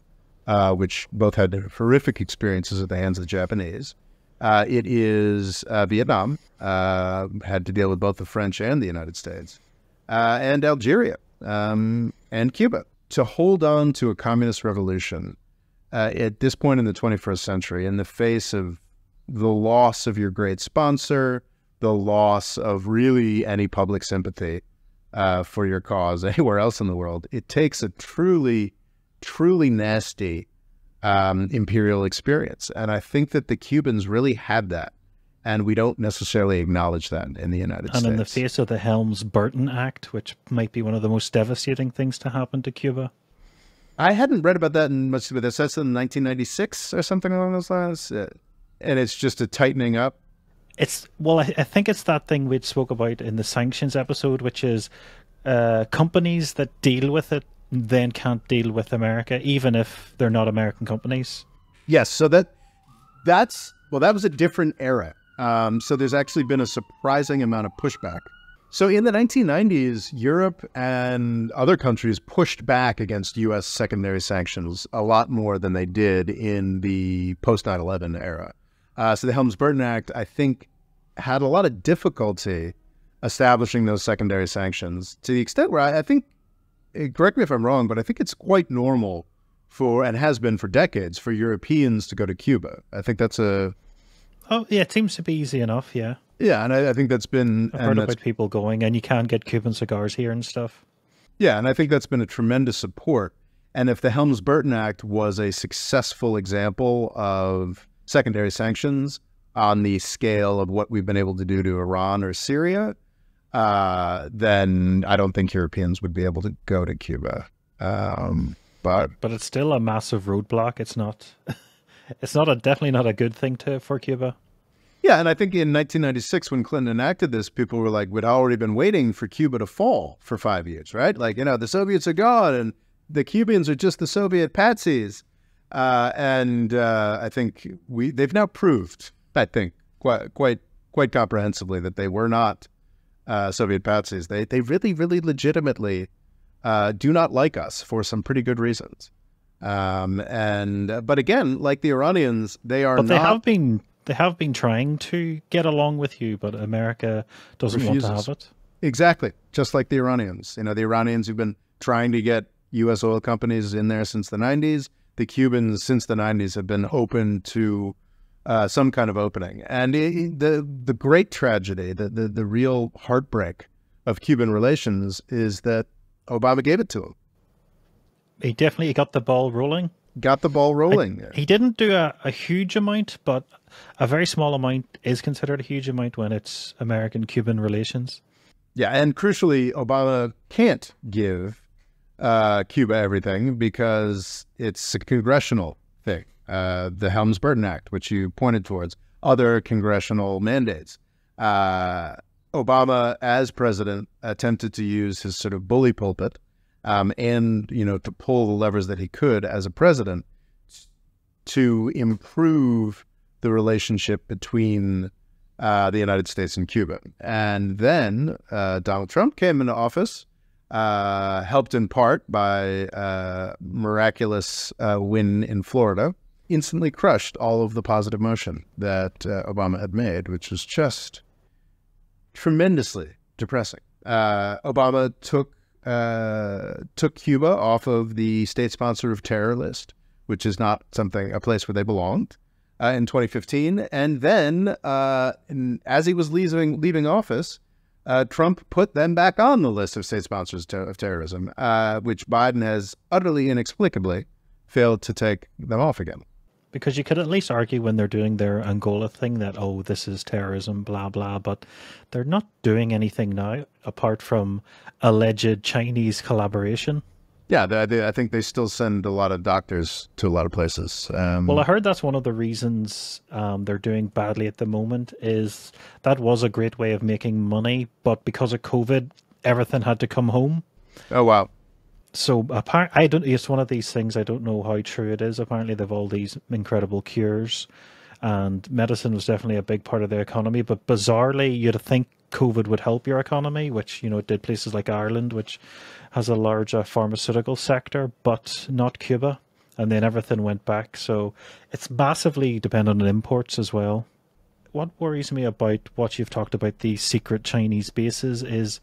which both had horrific experiences at the hands of the Japanese. It is Vietnam, had to deal with both the French and the United States, and Algeria, and Cuba. To hold on to a communist revolution at this point in the 21st century, in the face of the loss of your great sponsor, the loss of really any public sympathy for your cause anywhere else in the world, it takes a truly, truly nasty imperial experience. And I think that the Cubans really had that. And we don't necessarily acknowledge that in the United States. And in the face of the Helms-Burton Act, which might be one of the most devastating things to happen to Cuba. I hadn't read about that in much of this. That's in 1996 or something along those lines. And it's just a tightening up. Well, I think it's that thing we spoke about in the sanctions episode, which is companies that deal with it then can't deal with America, even if they're not American companies. Yes, so that was a different era. So there's actually been a surprising amount of pushback So in the 1990s, Europe and other countries pushed back against U.S. secondary sanctions a lot more than they did in the post 9/11 era. So the Helms-Burton Act, I think, had a lot of difficulty establishing those secondary sanctions to the extent where I think, correct me if I'm wrong, but I think it's quite normal for, and has been for decades, for Europeans to go to Cuba. I think that's a... Oh, yeah, it seems to be easy enough, yeah. Yeah, and I think that's been... I've heard about people going, and you can get Cuban cigars here and stuff. Yeah, and I think that's been a tremendous support. And if the Helms-Burton Act was a successful example of secondary sanctions on the scale of what we've been able to do to Iran or Syria, then I don't think Europeans would be able to go to Cuba. But it's still a massive roadblock. It's not... It's definitely not a good thing for Cuba. Yeah, and I think in 1996, when Clinton enacted this, people were like, we'd already been waiting for Cuba to fall for 5 years, right? Like, the Soviets are gone, and the Cubans are just the Soviet patsies. I think they've now proved, I think, quite comprehensively that they were not Soviet patsies. They really, really legitimately do not like us for some pretty good reasons. But again, like the Iranians, they are not... They have been trying to get along with you, but America doesn't want to have it. Exactly. Just like the Iranians. The Iranians who've been trying to get U.S. oil companies in there since the 90s. The Cubans, since the 90s, have been open to some kind of opening. And the great tragedy, the real heartbreak of Cuban relations is that Obama gave it to him. He definitely got the ball rolling. Got the ball rolling. He didn't do a huge amount, but a very small amount is considered a huge amount when it's American-Cuban relations. Yeah, and crucially, Obama can't give Cuba everything because it's a congressional thing. The Helms-Burton Act, which you pointed towards, other congressional mandates. Obama, as president, attempted to use his sort of bully pulpit and, to pull the levers that he could as a president to improve the relationship between the United States and Cuba. And then Donald Trump came into office, helped in part by a miraculous win in Florida, instantly crushed all of the positive motion that Obama had made, which was just tremendously depressing. Obama took Cuba off of the state sponsor of terror list, which is not a place where they belonged, in 2015. And then, as he was leaving office, Trump put them back on the list of state sponsors of terrorism, which Biden has utterly inexplicably failed to take them off again. Because you could at least argue when they're doing their Angola thing that, oh, this is terrorism, blah, blah, but they're not doing anything now apart from alleged Chinese collaboration. Yeah, I think they still send a lot of doctors to a lot of places. Well, I heard that's one of the reasons they're doing badly at the moment is that was a great way of making money, but because of COVID, everything had to come home. Oh, wow. So it's one of these things, I don't know how true it is. Apparently they've all these incredible cures and medicine was definitely a big part of their economy. But bizarrely, you'd think COVID would help your economy, which, it did places like Ireland, which has a large pharmaceutical sector, but not Cuba. And then everything went back. So it's massively dependent on imports as well. What worries me about what you've talked about, these secret Chinese bases, is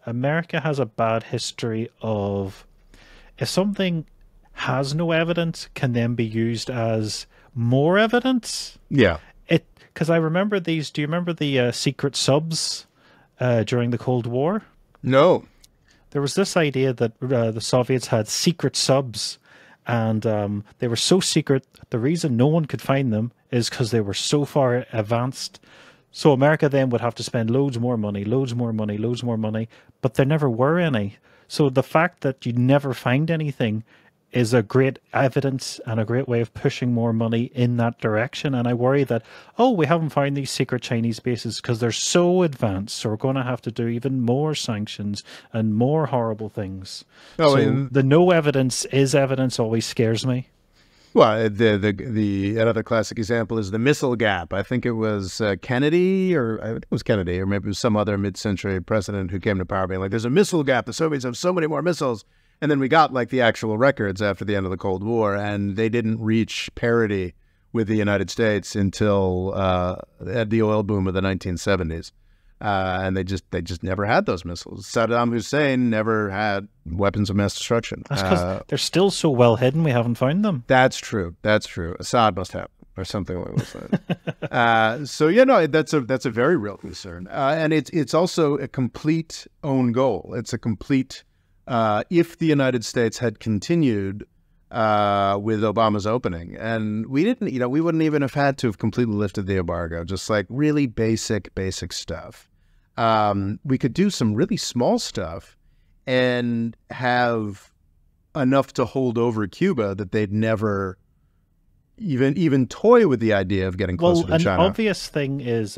America has a bad history of... If something has no evidence, can then be used as more evidence? Yeah. Because I remember these... Do you remember the secret subs during the Cold War? No. There was this idea that the Soviets had secret subs, and they were so secret, the reason no one could find them is because they were so far advanced. So America then would have to spend loads more money, but there never were any. So the fact that you never find anything is a great evidence and a great way of pushing more money in that direction. And I worry that, we haven't found these secret Chinese bases because they're so advanced, so we're going to have to do even more sanctions and more horrible things. The no evidence is evidence always scares me. Well, the another classic example is the missile gap. I think it was Kennedy, or I think it was Kennedy, or maybe it was some other mid-century president who came to power being like, "There's a missile gap. The Soviets have so many more missiles." And then we got like the actual records after the end of the Cold War, and they didn't reach parity with the United States until the oil boom of the 1970s. And they just never had those missiles. Saddam Hussein never had weapons of mass destruction. That's because they're still so well hidden. We haven't found them. That's true. That's true. Assad must have, or something like that. So yeah, no, that's a very real concern, and it's also a complete own goal. It's a complete. If the United States had continued with Obama's opening, and we didn't, we wouldn't even have had to have completely lifted the embargo. Just like really basic stuff. We could do some really small stuff and have enough to hold over Cuba that they'd never even toy with the idea of getting closer to China. An obvious thing is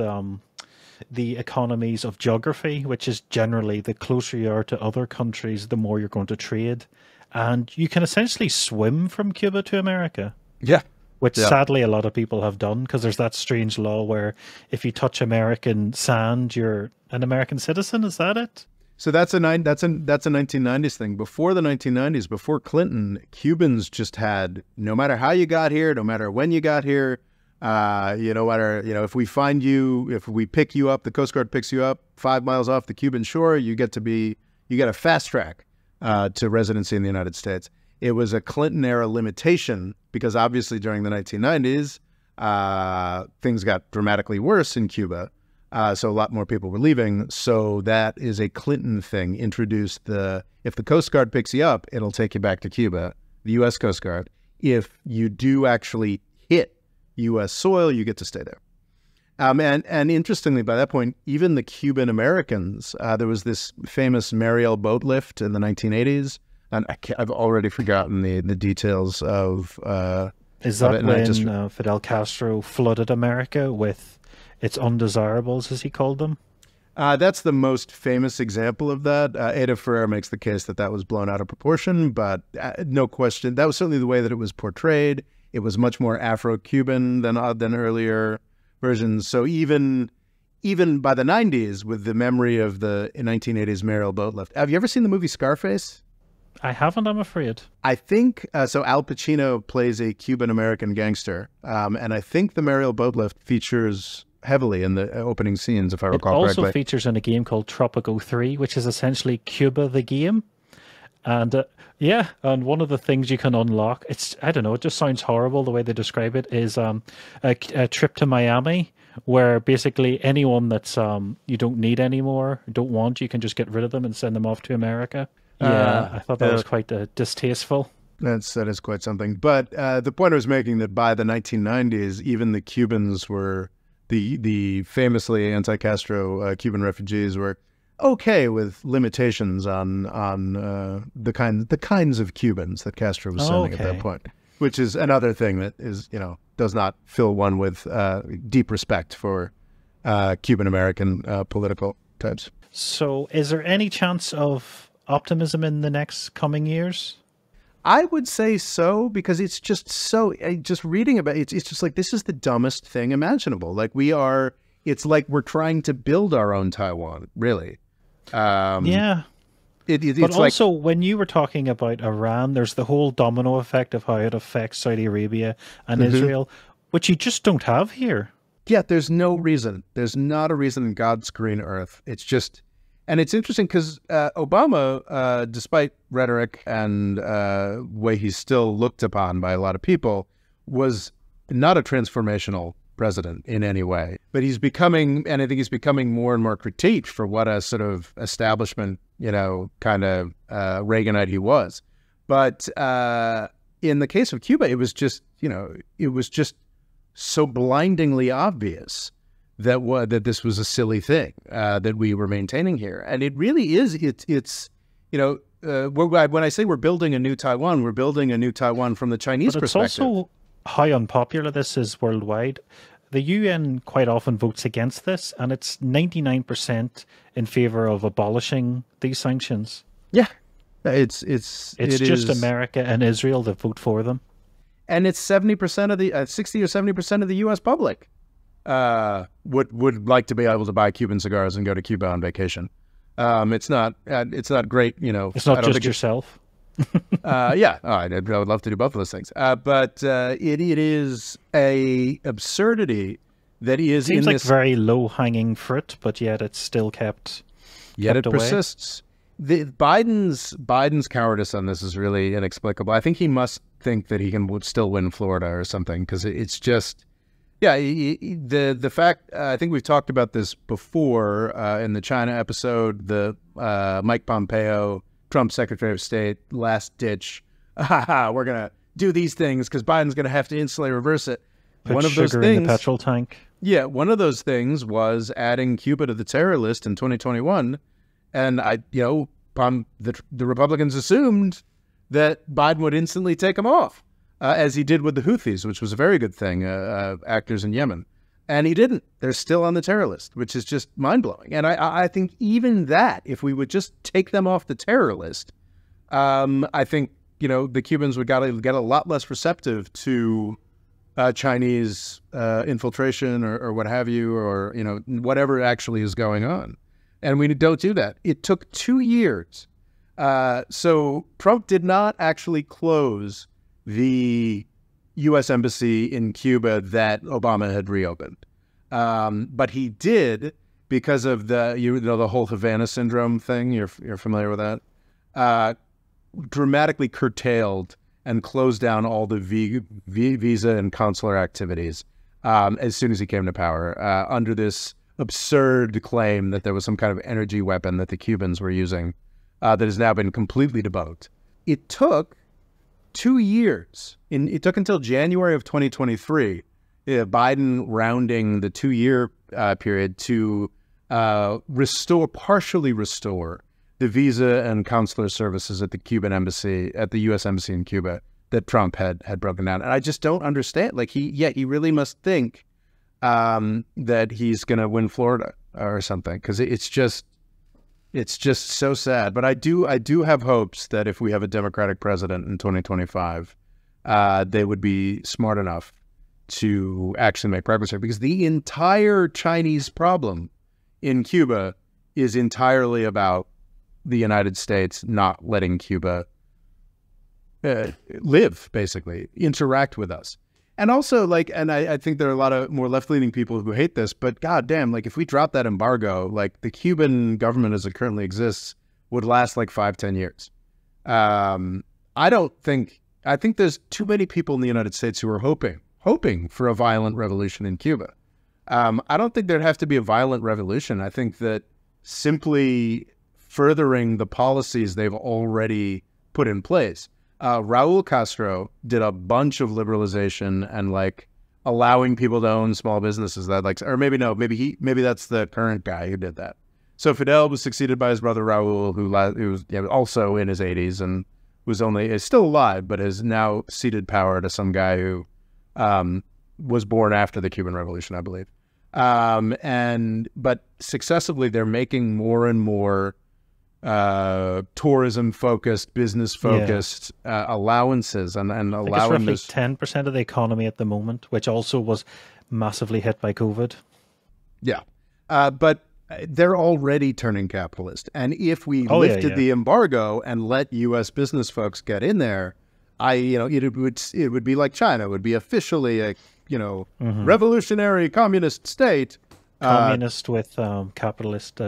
the economies of geography, which is generally the closer you are to other countries, the more you're going to trade. And you can essentially swim from Cuba to America. Yeah. Which sadly a lot of people have done, because there's that strange law where if you touch American sand, you're an American citizen. Is that it? So that's a 1990s thing. Before the 1990s, before Clinton, Cubans just had, no matter how you got here, no matter when you got here, if we find you, if we pick you up, the Coast Guard picks you up 5 miles off the Cuban shore, you get a fast track to residency in the United States. It was a Clinton era limitation because obviously during the 1990s, things got dramatically worse in Cuba. So a lot more people were leaving. So that is a Clinton thing. Introduced if the Coast Guard picks you up, it'll take you back to Cuba, the U.S. Coast Guard. If you do actually hit U.S. soil, you get to stay there. And interestingly, by that point, even the Cuban Americans, there was this famous Mariel boat lift in the 1980s. And I've already forgotten the details of Is that when Fidel Castro flooded America with its undesirables, as he called them? That's the most famous example of that. Ada Ferrer makes the case that was blown out of proportion, but no question. That was certainly the way that it was portrayed. It was much more Afro-Cuban than earlier versions. So even by the 90s, with the memory of the 1980s Mariel boat lift. Have you ever seen the movie Scarface? I haven't, I'm afraid. I think, so Al Pacino plays a Cuban-American gangster, and I think the Mariel boat lift features heavily in the opening scenes, if I recall correctly. It also features in a game called Tropico 3, which is essentially Cuba the game. And and one of the things you can unlock, I don't know, it just sounds horrible the way they describe it, is a trip to Miami, where basically anyone that's you don't need anymore, don't want, you can just get rid of them and send them off to America. Yeah, I thought that was quite distasteful. That is quite something. But the point I was making, that by the 1990s, even the Cubans were, the famously anti-Castro Cuban refugees were okay with limitations on the kinds of Cubans that Castro was sending at that point, which is another thing that is, does not fill one with deep respect for Cuban-American political types. So is there any chance of optimism in the next coming years? I would say so, because it's just so, just reading about it, it's just like, this is the dumbest thing imaginable. Like it's like we're trying to build our own Taiwan, really. Yeah. But also, when you were talking about Iran, there's the whole domino effect of how it affects Saudi Arabia and Israel, which you just don't have here. Yeah, there's no reason. There's not a reason in God's green earth. It's just... And it's interesting because Obama, despite rhetoric and way he's still looked upon by a lot of people, was not a transformational president in any way. But he's becoming, and I think he's becoming more and more critiqued for what a sort of establishment, kind of Reaganite he was. But in the case of Cuba, it was just, so blindingly obvious that this was a silly thing that we were maintaining here. And it really is, when I say we're building a new Taiwan, we're building a new Taiwan from the Chinese perspective. It's also how unpopular this is worldwide. The UN quite often votes against this, and it's 99% in favor of abolishing these sanctions. Yeah. It's just America and Israel that vote for them. and it's 70% of the 60 or 70% of the U.S. public would like to be able to buy Cuban cigars and go to Cuba on vacation. It's not great, you know. It's not just yourself. Yeah, I would love to do both of those things. But it is a absurdity that is Seems in like this very low-hanging fruit, but yet it's still kept it away. persists. Biden's cowardice on this is really inexplicable. I think he must think that he can still win Florida or something, because it's just, yeah, the fact, I think we've talked about this before in the China episode, the Mike Pompeo, Trump Secretary of State, last ditch, we're going to do these things because Biden's going to have to instantly reverse it. Put one of those sugar things in the petrol tank. Yeah, one of those things was adding Cuba to the terror list in 2021. And the Republicans assumed that Biden would instantly take them off, as he did with the Houthis, which was a very good thing, actors in Yemen. And he didn't. They're still on the terror list, which is just mind-blowing. And I think even that, if we would just take them off the terror list, I think, the Cubans would get a lot less receptive to Chinese infiltration or what have you, or, whatever actually is going on. And we don't do that. It took 2 years. So Trump did not actually close the U.S. embassy in Cuba that Obama had reopened. But he did, because of the whole Havana syndrome thing. You're familiar with that? Dramatically curtailed and closed down all the visa and consular activities as soon as he came to power, under this absurd claim that there was some kind of energy weapon that the Cubans were using that has now been completely debunked. It took 2 years. It took until January of 2023, Biden rounding the 2-year period, to partially restore the visa and consular services at the Cuban embassy, at the U.S. embassy in Cuba, that Trump had broken down. And I just don't understand. Like, he really must think that he's going to win Florida or something, because it's just so sad. But I do have hopes that if we have a Democratic president in 2025, they would be smart enough to actually make progress here, because the entire Chinese problem in Cuba is entirely about the United States not letting Cuba live, basically, interact with us. And also, I think there are a lot of more left-leaning people who hate this, but goddamn, if we drop that embargo, the Cuban government as it currently exists would last 5-10 years. I think there's too many people in the United States who are hoping for a violent revolution in Cuba. I don't think there'd have to be a violent revolution. I think that simply furthering the policies they've already put in place. Raul Castro did a bunch of liberalization and allowing people to own small businesses or maybe that's the current guy who did that. So Fidel was succeeded by his brother Raul, who was also in his 80s and is still alive, but has now ceded power to some guy who was born after the Cuban Revolution, I believe. But successively, they're making more and more tourism-focused, business-focused allowances and allowing it's roughly 10% of the economy at the moment, which also was massively hit by COVID. Yeah. But they're already turning capitalist. And if we lifted the embargo and let U.S. business folks get in there, it would be like China. It would be officially a, revolutionary communist state. Communist with capitalist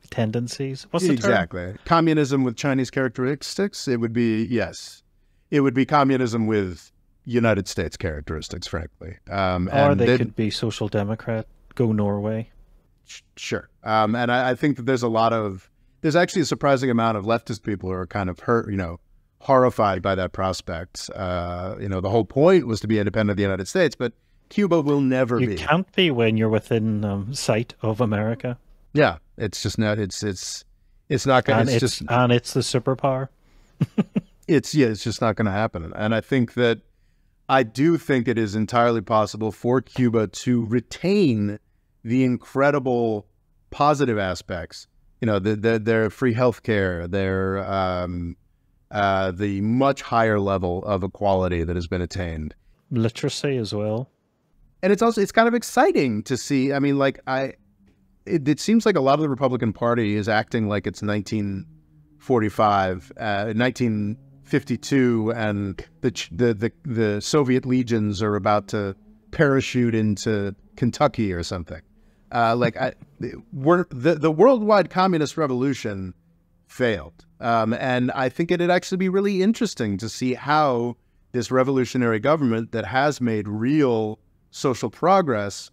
tendencies. What's the term? Exactly. Communism with Chinese characteristics. It would be, yes. It would be communism with United States characteristics, frankly. Or they could be social democrat, go Norway. Sure. And I think that there's actually a surprising amount of leftist people who are kind of horrified by that prospect. The whole point was to be independent of the United States, but Cuba will never be. You can't be when you're within sight of America. Yeah, it's just not. It's not going. And it's the superpower. It's just not going to happen. And I do think it is entirely possible for Cuba to retain the incredible positive aspects. Their free healthcare, their the much higher level of equality that has been attained. Literacy as well. And it's kind of exciting to see. I mean, like it seems like a lot of the Republican Party is acting like it's 1945, 1952, and the Soviet legions are about to parachute into Kentucky or something. The worldwide communist revolution failed, and I think it'd actually be really interesting to see how this revolutionary government that has made real social progress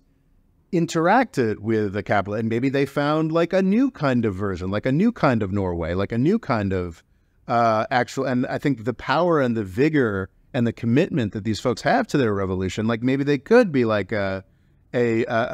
interacted with the capital, and maybe they found like a new kind of version, like a new kind of Norway, like a new kind of actual. And I think the power and the vigor and the commitment that these folks have to their revolution, like maybe they could be like a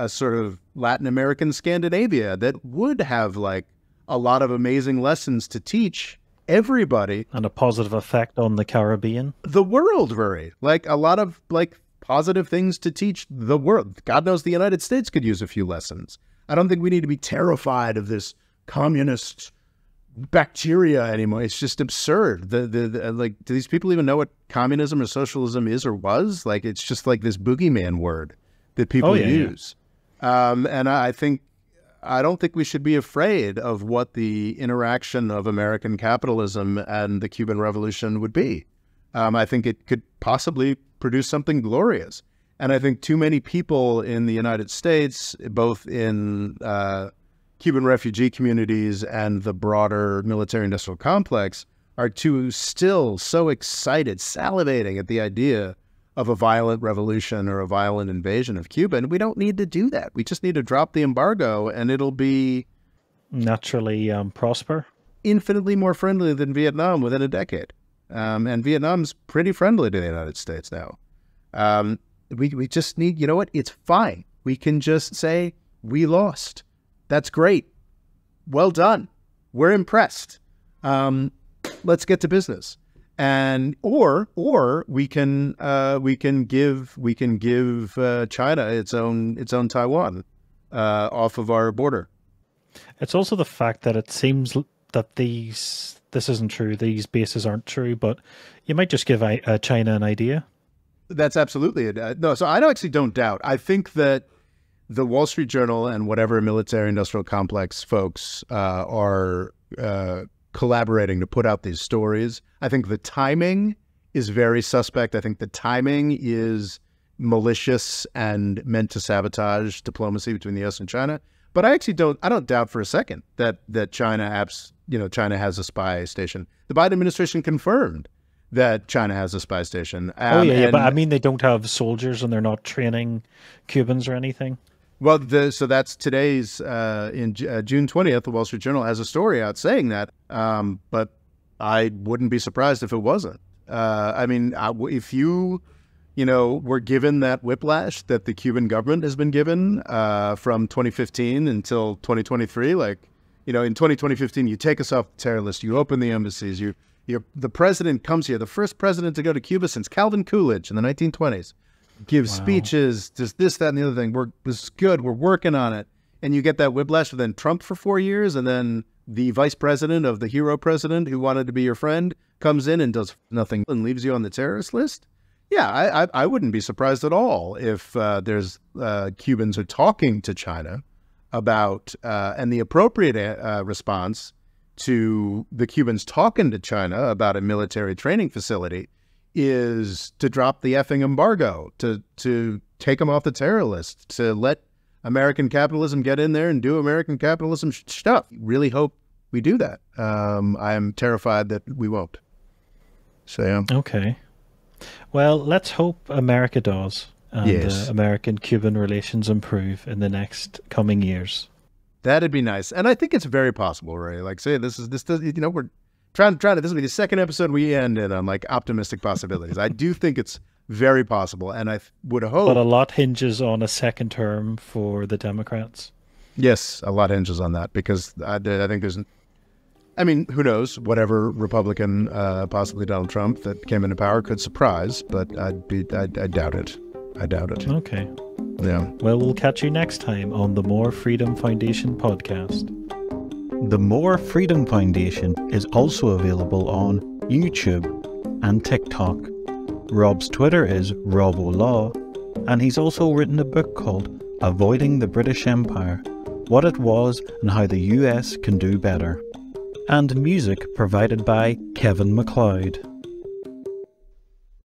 sort of Latin American Scandinavia that would have like a lot of amazing lessons to teach everybody, and a positive effect on the Caribbean, the world, very like a lot of like positive things to teach the world. God knows the United States could use a few lessons. I don't think we need to be terrified of this communist bacteria anymore. It's just absurd. Like, do these people even know what communism or socialism is or was? Like, it's just like this boogeyman word that people use. And I don't think we should be afraid of what the interaction of American capitalism and the Cuban Revolution would be. I think it could possibly produce something glorious. And I think too many people in the United States, both in Cuban refugee communities and the broader military-industrial complex, are still so excited, salivating at the idea of a violent revolution or a violent invasion of Cuba. And we don't need to do that. We just need to drop the embargo, and it'll be naturally prosper. Infinitely more friendly than Vietnam within a decade. And Vietnam's pretty friendly to the United States now. We just need, you know what? It's fine. We can just say, we lost. That's great. Well done. We're impressed. Let's get to business. And or we can give China its own Taiwan off of our border. It's also the fact that it seems that this isn't true. These bases aren't true, but you might just give China an idea. That's absolutely it. No, so I actually don't doubt. I think that the Wall Street Journal and whatever military-industrial complex folks are collaborating to put out these stories. I think the timing is very suspect. I think the timing is malicious and meant to sabotage diplomacy between the U.S. and China. But I don't doubt for a second that China has a spy station. The Biden administration confirmed that China has a spy station. But I mean, they don't have soldiers and they're not training Cubans or anything. Well, so that's today's, in June 20th, the Wall Street Journal has a story out saying that, but I wouldn't be surprised if it wasn't. I mean, if you were given that whiplash that the Cuban government has been given from 2015 until 2023, like, in 2015, you take us off the terror list, you open the embassies, the president comes here, the first president to go to Cuba since Calvin Coolidge in the 1920s. Gives speeches, does this, that, and the other thing. This is good. We're working on it. And you get that whiplash, and then Trump for 4 years, and then the vice president of the hero president who wanted to be your friend comes in and does nothing and leaves you on the terrorist list. Yeah, I wouldn't be surprised at all if there's Cubans are talking to China about, and the appropriate response to the Cubans talking to China about a military training facility is to drop the effing embargo, to take them off the terror list, to let American capitalism get in there and do American capitalism stuff. Really hope we do that. I am terrified that we won't. So, yeah. Okay. Well, let's hope America does, and American-Cuban relations improve in the next coming years. That'd be nice. And I think it's very possible, right? Like, say, this does, we're trying to, this will be the second episode we end in on like optimistic possibilities. I do think it's very possible, and I would hope. But a lot hinges on a second term for the Democrats. Yes, a lot hinges on that, because I think who knows? Whatever Republican, possibly Donald Trump, that came into power could surprise, but I doubt it. I doubt it. Okay. Yeah. Well, we'll catch you next time on the More Freedom Foundation podcast. The More Freedom Foundation is also available on YouTube, and TikTok. Rob's Twitter is RobOLaw, and he's also written a book called Avoiding the British Empire: What It Was and How the US Can Do Better. And music provided by Kevin MacLeod.